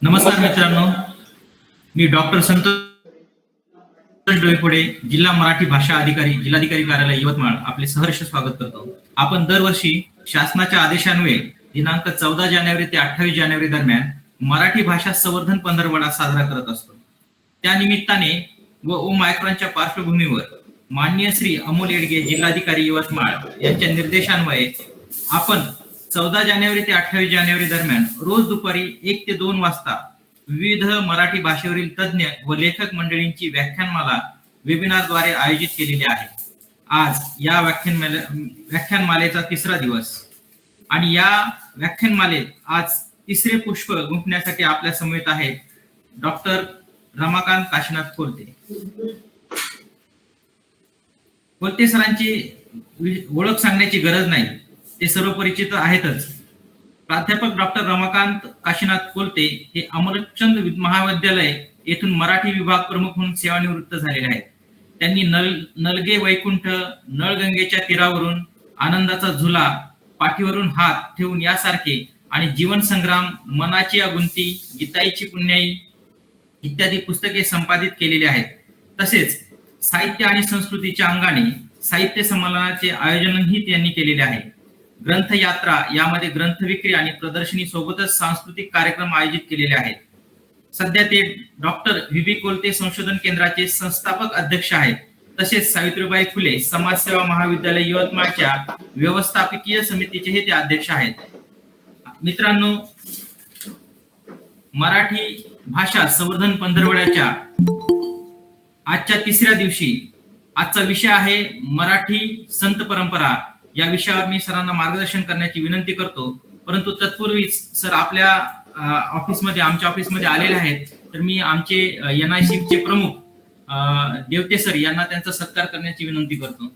नमस्कार मित्रांनो, मी डॉक्टर संतोष डोईफोडे, जिल्हा मराठी भाषा अधिकारी, जिल्हाधिकारी कार्यालय यवतमाळ आपले सहर्ष स्वागत करतो. आपण दरवर्षी शासनाच्या आदेशान्वये दिनांक 14 जानेवारी ते 28 जानेवारी दरम्यान मराठी भाषा संवर्धन पंधरवडा साजरा करत असतो. त्या निमित्ताने व ओमायक्रॉनच्या पार्श्वभूमीवर माननीय श्री अमोल येडगे, जिल्हाधिकारी यवतमाळ यांच्या निर्देशान्वये आपण 14 जानेवारी ते 28 जानेवारी दरम्यान रोज दुपारी 1 ते 2 वाजता विविध मराठी भाषेवरील तज्ज्ञ व लेखक मंडळींची व्याख्यानमाला वेबिनारद्वारे आयोजित केलेली आहे. आज या व्याख्यानमालेचा तिसरा दिवस आणि या व्याख्यानमालेत आज तिसरे पुष्प गुंफण्यासाठी आपल्या समवेत आहेत डॉक्टर रमाकांत काशीनाथ कोलते. कोलते सरांची ओळख सांगण्याची गरज नाही, ते सर्व परिचित आहेतच. प्राध्यापक डॉक्टर रमाकांत काशीनाथ कोलते हे अमरचंद महाविद्यालय येथून मराठी विभाग प्रमुख म्हणून सेवानिवृत्त झालेले आहेत. त्यांनी नलगे वैकुंठ, नळगंगेच्या तीरावरून, आनंदाचा झुला, पाठीवरून हात ठेवून यासारखे आणि जीवन संग्राम, मनाची अगुंती, गीताईची पुण्याई इत्यादी पुस्तके संपादित केलेली आहेत. तसेच साहित्य आणि संस्कृतीच्या अंगाने साहित्य संमेलनाचे आयोजनही त्यांनी केलेले आहे. ग्रंथ यात्रा यामध्ये ग्रंथ विक्री आणि प्रदर्शनी सोबतच सांस्कृतिक कार्यक्रम आयोजित केलेले आहेत. सध्या ते डॉक्टर व्ही कोलते संशोधन केंद्राचे संस्थापक अध्यक्ष आहेत. तसेच सावित्रीबाई फुले समाजसेवा महाविद्यालय यवतमाळच्या व्यवस्थापकीय समितीचे ते अध्यक्ष आहेत. मित्रांनो, मराठी भाषा संवर्धन पंधरवड्याच्या आजच्या तिसऱ्या दिवशी आजचा विषय आहे मराठी संत परंपरा. या विषयावर मी सरांना मार्गदर्शन करण्याची विनंती करतो, परंतु तत्पूर्वीच सर आपल्या आमच्या ऑफिसमध्ये आलेले आहेत. तर मी आमचे NIC चे प्रमुख देवते सर यांना त्यांचा सत्कार करण्याची विनंती करतो.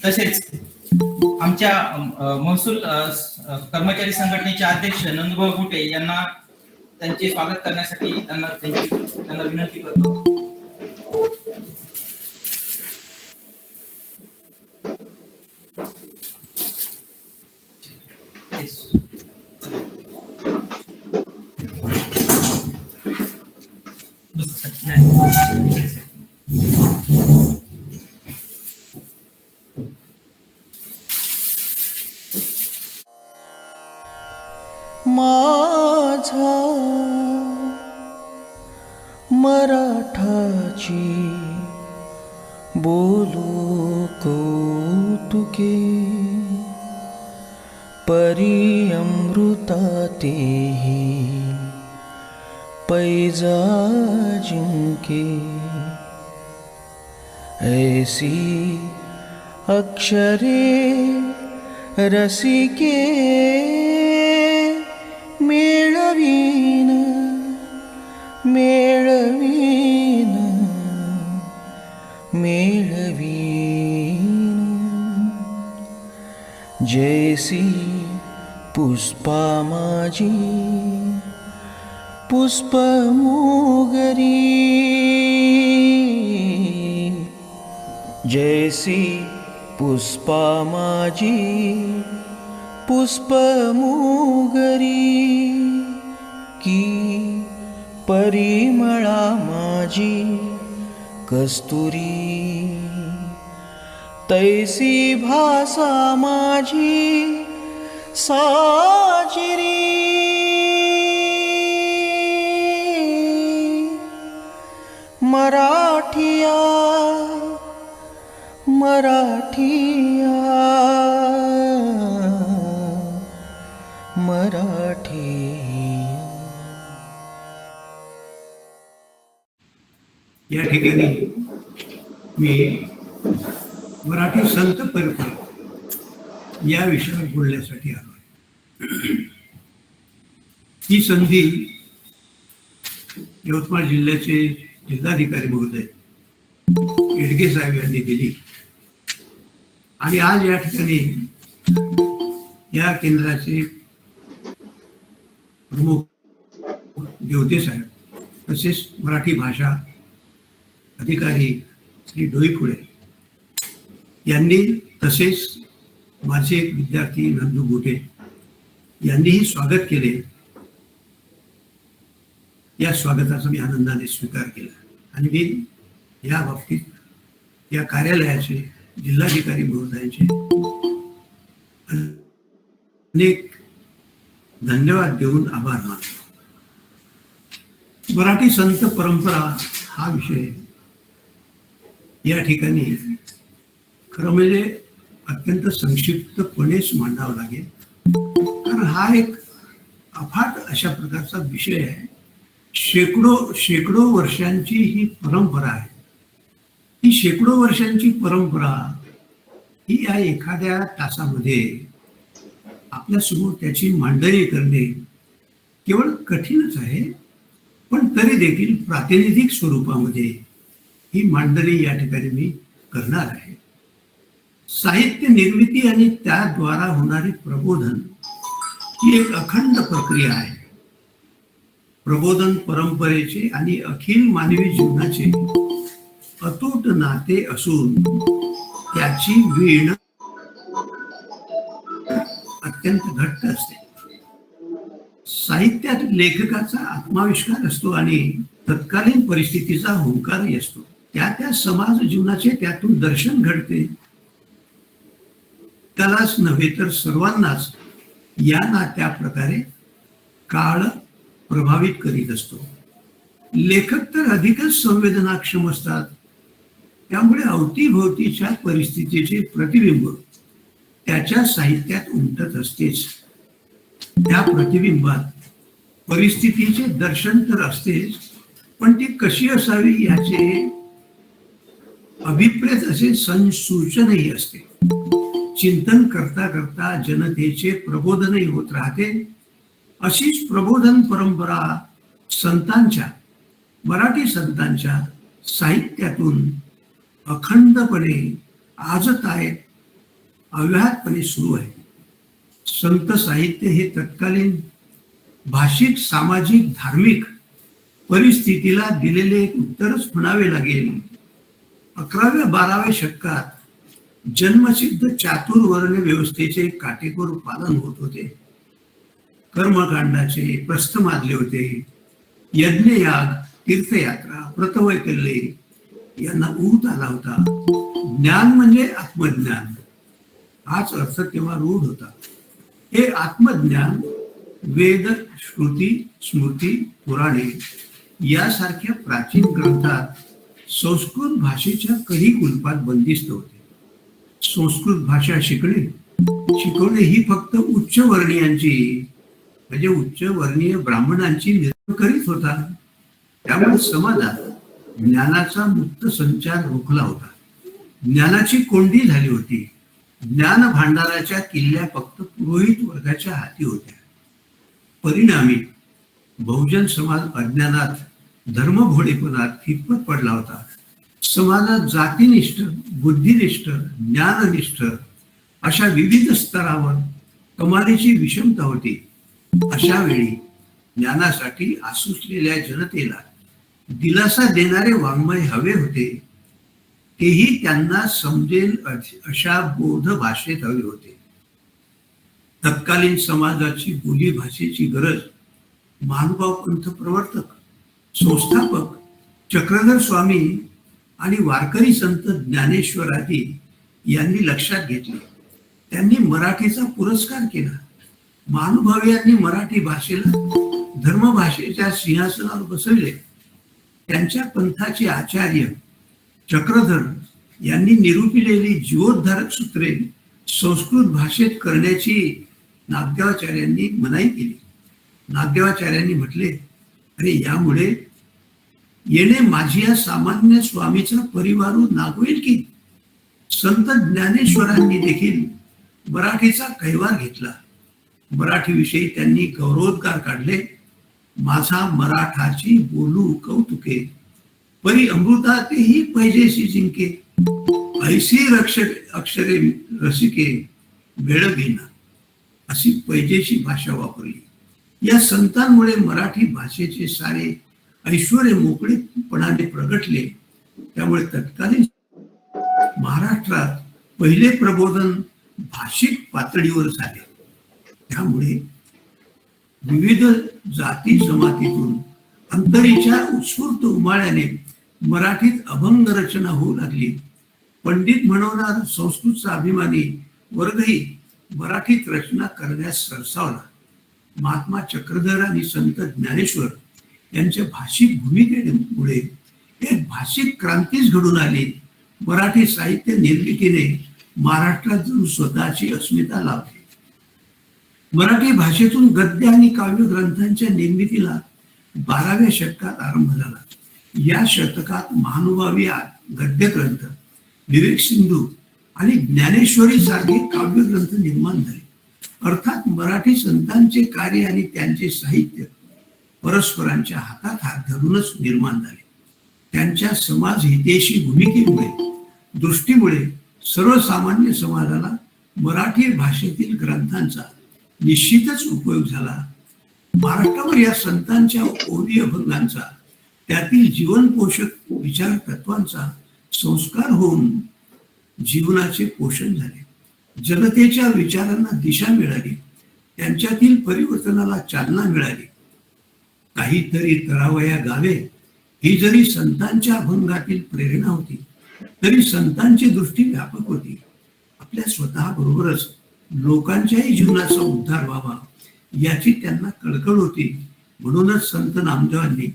तसेच आमच्या महसूल कर्मचारी संघटनेचे अध्यक्ष नंदुभाऊ गुटे यांना त्यांचे स्वागत करण्यासाठी त्यांना विनंती करतो. माझा मराठाची बोलू कौतुके, परी अमृतातेही पैजा जिंके. ऐसी अक्षरे रसिके मेळवीन मेळवीन मेळवीन. जैसी पुष्पा माझी पुष्प मोगरी, जैसी पुष्पा माझी पुष्प मोगरी, की परिमळा माझी कस्तुरी. तैसी भाषा माझी साजिरी, मराठिया मराठिया मराठी. या ठिकाणी मी मराठी संत परंपरा या विषयावर बोलण्यासाठी आलो. ही संधी यवतमाळ जिल्ह्याचे जिल्हाधिकारी महोदय येडगे साहेब यांनी दिली आणि आज या ठिकाणी या केंद्राचे प्रमुख देवते साहेब, तसेच मराठी भाषा अधिकारी श्री डोईफुळे यांनी, तसेच माझे एक विद्यार्थी नंदू गोटे यांनीही स्वागत केले. या स्वागताचा मी आनंदाने स्वीकार केला आणि मी या बाबतीत या कार्यालयाचे, जिल्हाधिकारी महोदयांचे अनेक धन्यवाद देऊन आभार मानतो. मराठी संत परंपरा हा विषय या ठिकाणी खरं म्हणजे अत्यंत संक्षिप्तपणेच मांडावा लागेल, कारण हा एक अफाट अशा प्रकारचा विषय आहे. शेकडो वर्षांची ही परंपरा आहे. ही शेकडो वर्षांची परंपरा ही या एखाद्या तासामध्ये आपल्यासमोर त्याची मांडणी करणे केवळ कठीणच आहे, पण तरी देखील प्रातिनिधिक स्वरूपामध्ये ही मांडणी या ठिकाणी मी करणार आहे. साहित्य निर्मिती आणि त्याद्वारा होणारे प्रबोधन ही एक अखंड प्रक्रिया आहे. प्रबोधन परंपरेचे आणि अखिल मानवी जीवनाचे अतूट नाते असून त्याची वीण अत्यंत घट्ट असते. साहित्यात लेखकाचा आत्माविष्कार असतो आणि तत्कालीन परिस्थितीचा हुंकारही असतो. त्या समाज जीवनाचे त्यातून दर्शन घडते. त्यालाच नव्हे तर सर्वांनाच या नात्या प्रकारे काळ प्रभावित करीत असतो. लेखक तर अधिकच संवेदनाक्षम असतात, त्यामुळे अवतीभोवतीच्या परिस्थितीचे प्रतिबिंब त्याच्या साहित्यात उमटत असतेच. त्या प्रतिबिंबात परिस्थितीचे दर्शन तर असतेच, पण ती कशी असावी याचे अभिप्रेत असे संसूचनही असते. चिंतन करता करता जनतेचे प्रबोधनही होत राहते. अशीच प्रबोधन परंपरा संतांच्या, मराठी संतांच्या साहित्यातून अखंडपणे आजतायत अव्याहतपणे सुरू आहे. संत साहित्य हे तत्कालीन भाषिक, सामाजिक, धार्मिक परिस्थितीला दिलेले एक उत्तरच म्हणावे लागेल. 11व्या-12व्या शतकात जन्मसिद्ध चातुर्वर्ण व्यवस्थेचे काटेकोर पालन होत होते. कर्मकांडाचे प्रस्थ मानले होते. यज्ञयाग, तीर्थयात्रा, व्रतवैकल्ये यांना ऊत आला होता. ज्ञान म्हणजे आत्मज्ञान हाच अर्थ तेव्हा रूढ होता. हे आत्मज्ञान वेद, श्रुती, स्मृती, पुराणे यासारख्या प्राचीन ग्रंथात संस्कृत भाषेच्या कधी कुलपात बंदिस्त होते. संस्कृत भाषा शिकवणे ही फक्त उच्चवर्णीयांची, म्हणजे उच्चवर्णीय ब्राह्मणांची निर्णय करीत होता. त्यामुळे समाजात ज्ञानाचा मुक्त संचार रोखला होता. ज्ञानाची कोंडी झाली होती. ज्ञान भांडाराच्या किल्ल्या फक्त पुरोहित वर्गाच्या हाती होत्या. परिणामी बहुजन समाज अज्ञानात, धर्मभोळेपणात खितपत पडला होता. समाजात जातीनिष्ठ, बुद्धिनिष्ठ, ज्ञाननिष्ठ अशा विविध स्तरावर कमालीची विषमता होती. अशा वेळी ज्ञानासाठी आसुसलेल्या जनतेला दिलासा देणारे वाङ्मय हवे होते. तेही त्यांना समजेल अशा बोध भाषेत हवे होते. तत्कालीन समाजाची बोली भाषेची गरज महानुभाव पंथ प्रवर्तक, संस्थापक चक्रधर स्वामी आणि वारकरी संत ज्ञानेश्वरादी यांनी लक्षात घेतले. त्यांनी मराठीचा पुरस्कार केला. महानुभाव यांनी मराठी भाषेला धर्मभाषेच्या सिंहासनावर बसवले. त्यांच्या पंथाचे आचार्य चक्रधर यांनी निरूपिलेली जीवोद्धारक सूत्रे संस्कृत भाषेत करण्याची नागदेवाचार्यांनी मनाई केली. नागदेवाचार्यांनी म्हटले, अरे यामुळे येणे माझी या सामान्य स्वामीचा परिवारू नागवेल की. संत ज्ञानेश्वरांनी देखील मराठीचा कैवार घेतला. मराठीविषयी त्यांनी गौरवोद्गार काढले. माझा मराठाची बोलू कौतुके, परी अमृतातेही पैजेशी जिंके, ऐसी अक्षरे रसिके वेळ घेणं, अशी पैजेशी भाषा वापरली. या संतांमुळे मराठी भाषेचे सारे ऐश्वर मोकळेपणाने प्रगटले. त्यामुळे तत्कालीन महाराष्ट्रात पहिले प्रबोधन भाषिक पातळीवर झाले. त्यामुळे विविध जाती जमातीतून अंतरीच्या उत्स्फूर्त उमाळ्याने मराठीत अभंग रचना होऊ लागली. पंडित म्हणवणारा संस्कृतचा अभिमानी वर्गही मराठीत रचना करण्यास सरसावला. महात्मा चक्रधर आणि संत ज्ञानेश्वर यांच्या भाषिक भूमिकेमुळे एक भाषिक क्रांतीच घडून आली. मराठी साहित्य निर्मितीने महाराष्ट्रात जणू स्वतःची अस्मिता लावली. मराठी भाषेतून गद्य आणि काव्य ग्रंथांच्या निर्मितीला 12व्या शतकात आरंभ झाला. या शतकात महानुभावी गद्य ग्रंथ, विवेक सिंधू आणि ज्ञानेश्वरी सारखे काव्य ग्रंथ निर्माण झाले. अर्थात मराठी संतांचे कार्य आणि त्यांचे साहित्य परस्परांच्या हातात हात धरूनच निर्माण झाले. त्यांच्या समाज हितेशी भूमिकेमुळे, दृष्टीमुळे सर्वसामान्य समाजाला मराठी भाषेतील ग्रंथांचा निश्चितच उपयोग झाला. महाराष्ट्रावर या संतांच्या ओवी अभंगांचा, त्यातील जीवन पोषक विचार तत्वांचा संस्कार होऊन जीवनाचे पोषण झाले. जनतेच्या विचारांना दिशा मिळाली, त्यांच्यातील परिवर्तनाला चालना मिळाली. काहीतरी करावया गावे ही जरी संतांच्या अभंगातील प्रेरणा होती, तरी संतांची दृष्टी व्यापक होती. आपल्या स्वतःबरोबरच लोकांच्याही जीवनाचा उद्धार व्हावा याची त्यांना कळकळ होती. म्हणूनच संत नामदेवांनी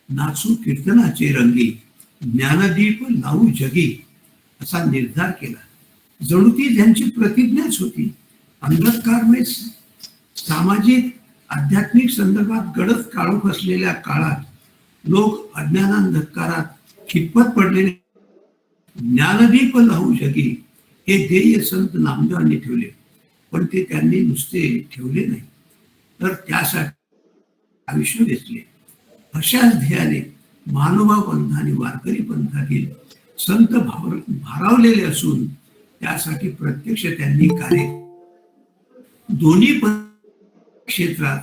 नाचू कीर्तनाचे रंगी, ज्ञानदीप लावू जगी असा निर्धार केला. जणू ती त्यांची प्रतिज्ञाच होती. अंधकारमय सामाजिक आध्यात्मिक संदर्भात गडद काळोख असलेल्या काळात लोक अज्ञानांधकारात खितपत पडलेले ज्ञानदीप लावू जगी हे ध्येय संत नामदेवांनी ठेवले. पण ते त्यांनी नुसते ठेवले नाही, तर त्यासाठी आयुष्य वेचले. अशाच ध्येयाने महानुभाव पंथ आणि वारकरी पंथातील संत भारावलेले असून त्यासाठी प्रत्यक्ष त्यांनी कार्य दोन्ही क्षेत्रात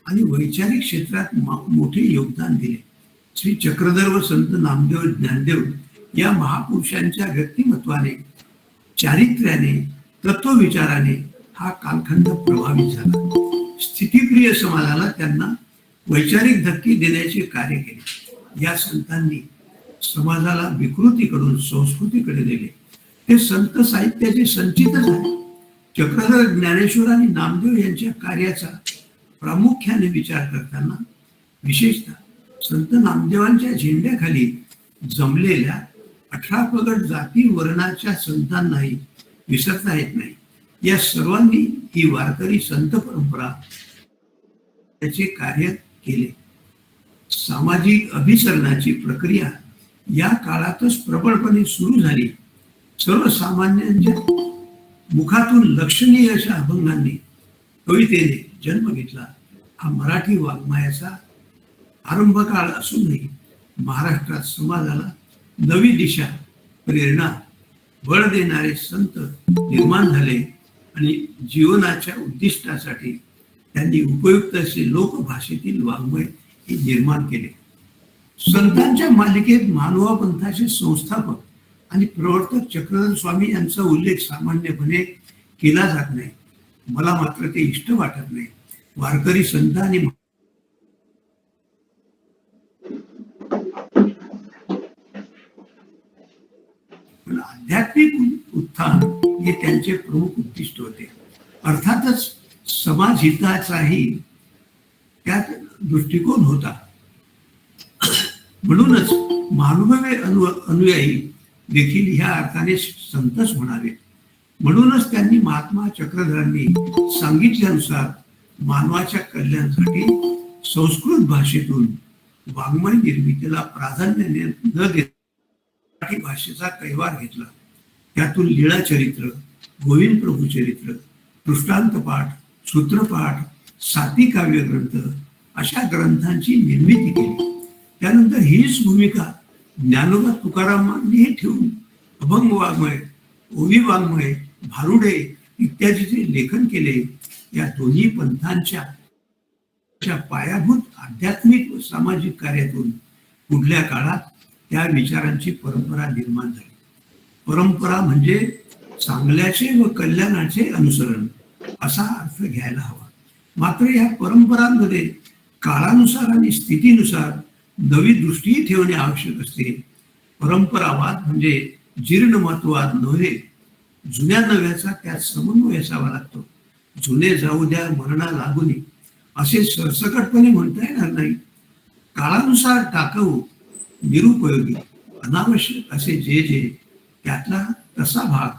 आणि वैचारिक क्षेत्रात मोठे योगदान दिले. श्री चक्रधर व संत नामदेव ज्ञानदेव या महापुरुषांच्या व्यक्तिमत्वाने, चारित्र्याने, तत्वविचाराने हा कालखंड प्रभावित झाला. स्थितिप्रिय समाजाला त्यांना वैचारिक धक्के देण्याचे कार्य केले. या संतांनी समाजाला विकृतीकडून संस्कृतीकडे नेले. ते संत साहित्याचे संचितच आहे. चक्रधर, ज्ञानेश्वर आणि नामदेव यांच्या कार्याचा प्रामुख्याने विचार करताना विशेषतः संत नामदेवांच्या झेंड्याखाली जमलेल्या 18 पगड जाती वर्णाच्या संतांनाही विसरता येत नाही. या सर्वांनी ही वारकरी संत परंपरा त्याचे कार्य केले. सामाजिक अभिसरणाची प्रक्रिया या काळातच प्रबळपणे सुरू झाली. सर्वसामान्यांच्या मुखातून लक्षणीय अशा अभंगांनी, कवितेने जन्म घेतला. हा मराठी वाङ्मयाचा आरंभ काळ असूनही महाराष्ट्रात समाजाला नवी दिशा, प्रेरणा, बळ देणारे संत निर्माण झाले आणि जीवनाच्या उद्दिष्टासाठी त्यांनी उपयुक्त असे लोकभाषेतील वाङ्मय हे निर्माण केले. संतांच्या मालिकेत मानवा पंथाचे संस्थापक आणि प्रवर्तक चक्रधर स्वामी यांचा उल्लेख सामान्यपणे केला जात नाही. मला मात्र ते इष्ट वाटत नाही. वारकरी संत आणि आध्यात्मिक उत्थान हे त्यांचे प्रमुख उद्दिष्ट होते. अर्थातच समाज हिताचाही त्यात दृष्टिकोन होता. म्हणूनच महानुभावी अनुयायी देखील ह्या अर्थाने संतच म्हणावे. म्हणूनच त्यांनी महात्मा चक्रधरांनी सांगितल्यानुसार मानवाच्या कल्याणासाठी संस्कृत भाषेतून वाङ्मय निर्मितीला प्राधान्य न देता मराठी भाषेचा कैवार घेतला. त्यातून लीळा चरित्र, गोविंद प्रभू चरित्र, दृष्टांत पाठ, सूत्रपाठ, साती काव्य ग्रंथ अशा ग्रंथांची निर्मिती केली. त्यानंतर हीच भूमिका ज्ञानोबा तुकारामांनी ठेवून अभंग वाङ्मय, ओवी वाङ्मय, भारुडे इत्यादीचे लेखन केले. या दोन्ही पंथांच्या पायाभूत आध्यात्मिक व सामाजिक कार्यातून पुढल्या काळात त्या विचारांची परंपरा निर्माण झाली. परंपरा म्हणजे चांगल्याचे व कल्याणाचे अनुसरण असा अर्थ घ्यायला हवा. मात्र या परंपरांमध्ये काळानुसार आणि स्थितीनुसार नवी दृष्टी ठेवणे आवश्यक असते. परंपरावाद म्हणजे जीर्णमतवाद नव्हे, जुन्या नव्याचा त्यात समन्वय असावा लागतो. जुने जाऊ द्या मरणा लागू नये असे सरसकटपणे म्हणता येणार नाही. काळानुसार टाकाऊ, निरुपयोगी, अनावश्यक असे जे जे त्यातला तसा भाग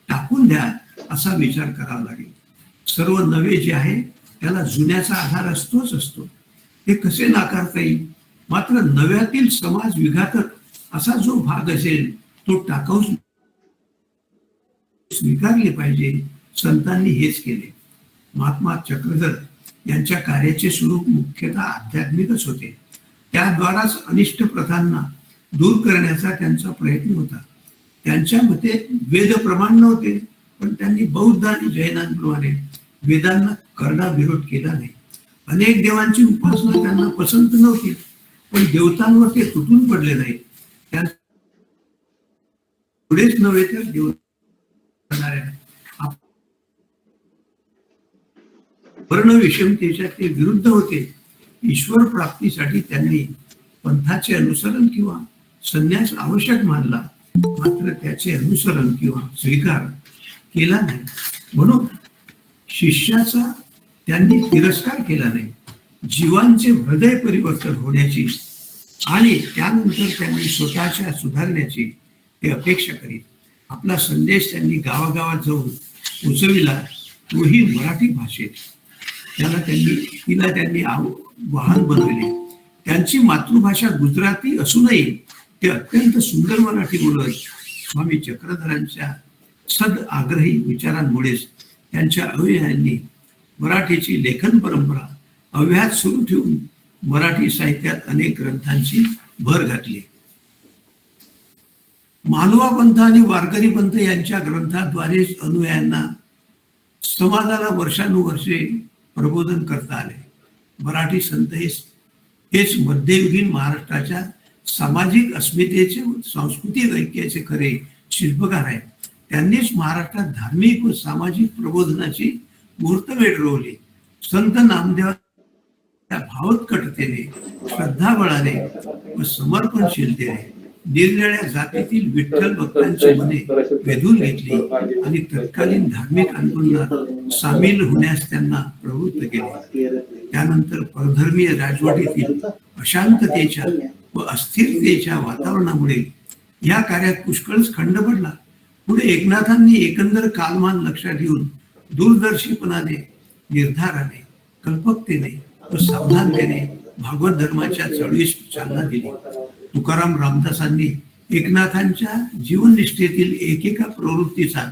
टाकून द्या असा विचार करावा लागेल. सर्व नवे जे आहे त्याला जुन्याचा आधार असतोच असतो. हे कसे नाकारता येईल? मात्र नव्यातील समाज विघातक असा जो भाग असेल तो टाकाऊ स्वीकारले पाहिजे. संतांनी हेच केले. महात्मा चक्रधर यांच्या कार्याचे स्वरूप मुख्यतः आध्यात्मिकच होते. त्याद्वाराच अनिष्ट प्रथांना दूर करण्याचा त्यांचा प्रयत्न होता. त्यांच्या मते वेद प्रमाण नव्हते, पण त्यांनी बौद्ध आणि जैनांप्रमाणे वेदांना करडा विरोध केला नाही. अनेक देवांची उपासना त्यांना पसंत नव्हती, पण देवतांवर ते तुटून पडले नाही. पुढेच नव्हे तर देव वर्ण विषमतेच्या ते विरुद्ध होते. ईश्वर प्राप्तीसाठी त्यांनी पंथाचे अनुसरण किंवा संन्यास आवश्यक मानला, मात्र त्याचे अनुसरण किंवा स्वीकार केला नाही. म्हणून शिष्याचा त्यांनी तिरस्कार केला नाही. जीवांचे हृदय परिवर्तन होण्याची आणि त्यानंतर त्यांनी स्वतःच्या सुधारण्याची ते अपेक्षा करीत. आपला संदेश त्यांनी गावागावात जाऊन पोचविला, तोही मराठी भाषेत. तिला त्यांनी वाहन बनवले. त्यांची मातृभाषा गुजराती असूनही ते अत्यंत सुंदर मराठी बोलत. स्वामी चक्रधरांच्या सद आग्रही विचारांमुळेच त्यांच्या अनुयायांनी मराठीची लेखन परंपरा अव्याहत सुरू ठेवून मराठी साहित्यात अनेक ग्रंथांची भर घातली. मालवा पंथ आणि वारकरी पंथ यांच्या ग्रंथाद्वारे अनुयायांना समाजाला वर्षानुवर्षे प्रबोधन करता आले. मराठी संत हेच मध्ययुगीन महाराष्ट्राच्या सामाजिक अस्मितेचे सांस्कृतिक ऐक्याचे खरे शिल्पकार आहेत. त्यांनीच महाराष्ट्रात धार्मिक व सामाजिक प्रबोधनाची मुहूर्तमेढ रोवली. संत नामदेवाच्या भावोत्कटतेने, श्रद्धाबळाने व समर्पणशीलतेने निरनिराळ्या जातीतील विठ्ठल भक्तांची मने वेधून घेतली आणि तत्कालीन धार्मिक आंदोलनात सामील होण्यास त्यांना प्रवृत्त केले. त्यानंतर परधर्मीय राजवटीतील अशांततेच्या व अस्थिरतेच्या वातावरणामुळे या कार्यात पुष्कळच खंड पडला. पुढे एकनाथांनी एकंदर कालमान लक्षात घेऊन दूरदर्शीपणाने, निर्धाराने, कल्पकतेने व सावधानतेने भागवत धर्माच्या चळवळीस चालना दिली. तुकाराम रामदासांनी एकनाथांच्या जीवननिष्ठेतील एकेका प्रवृत्तीचा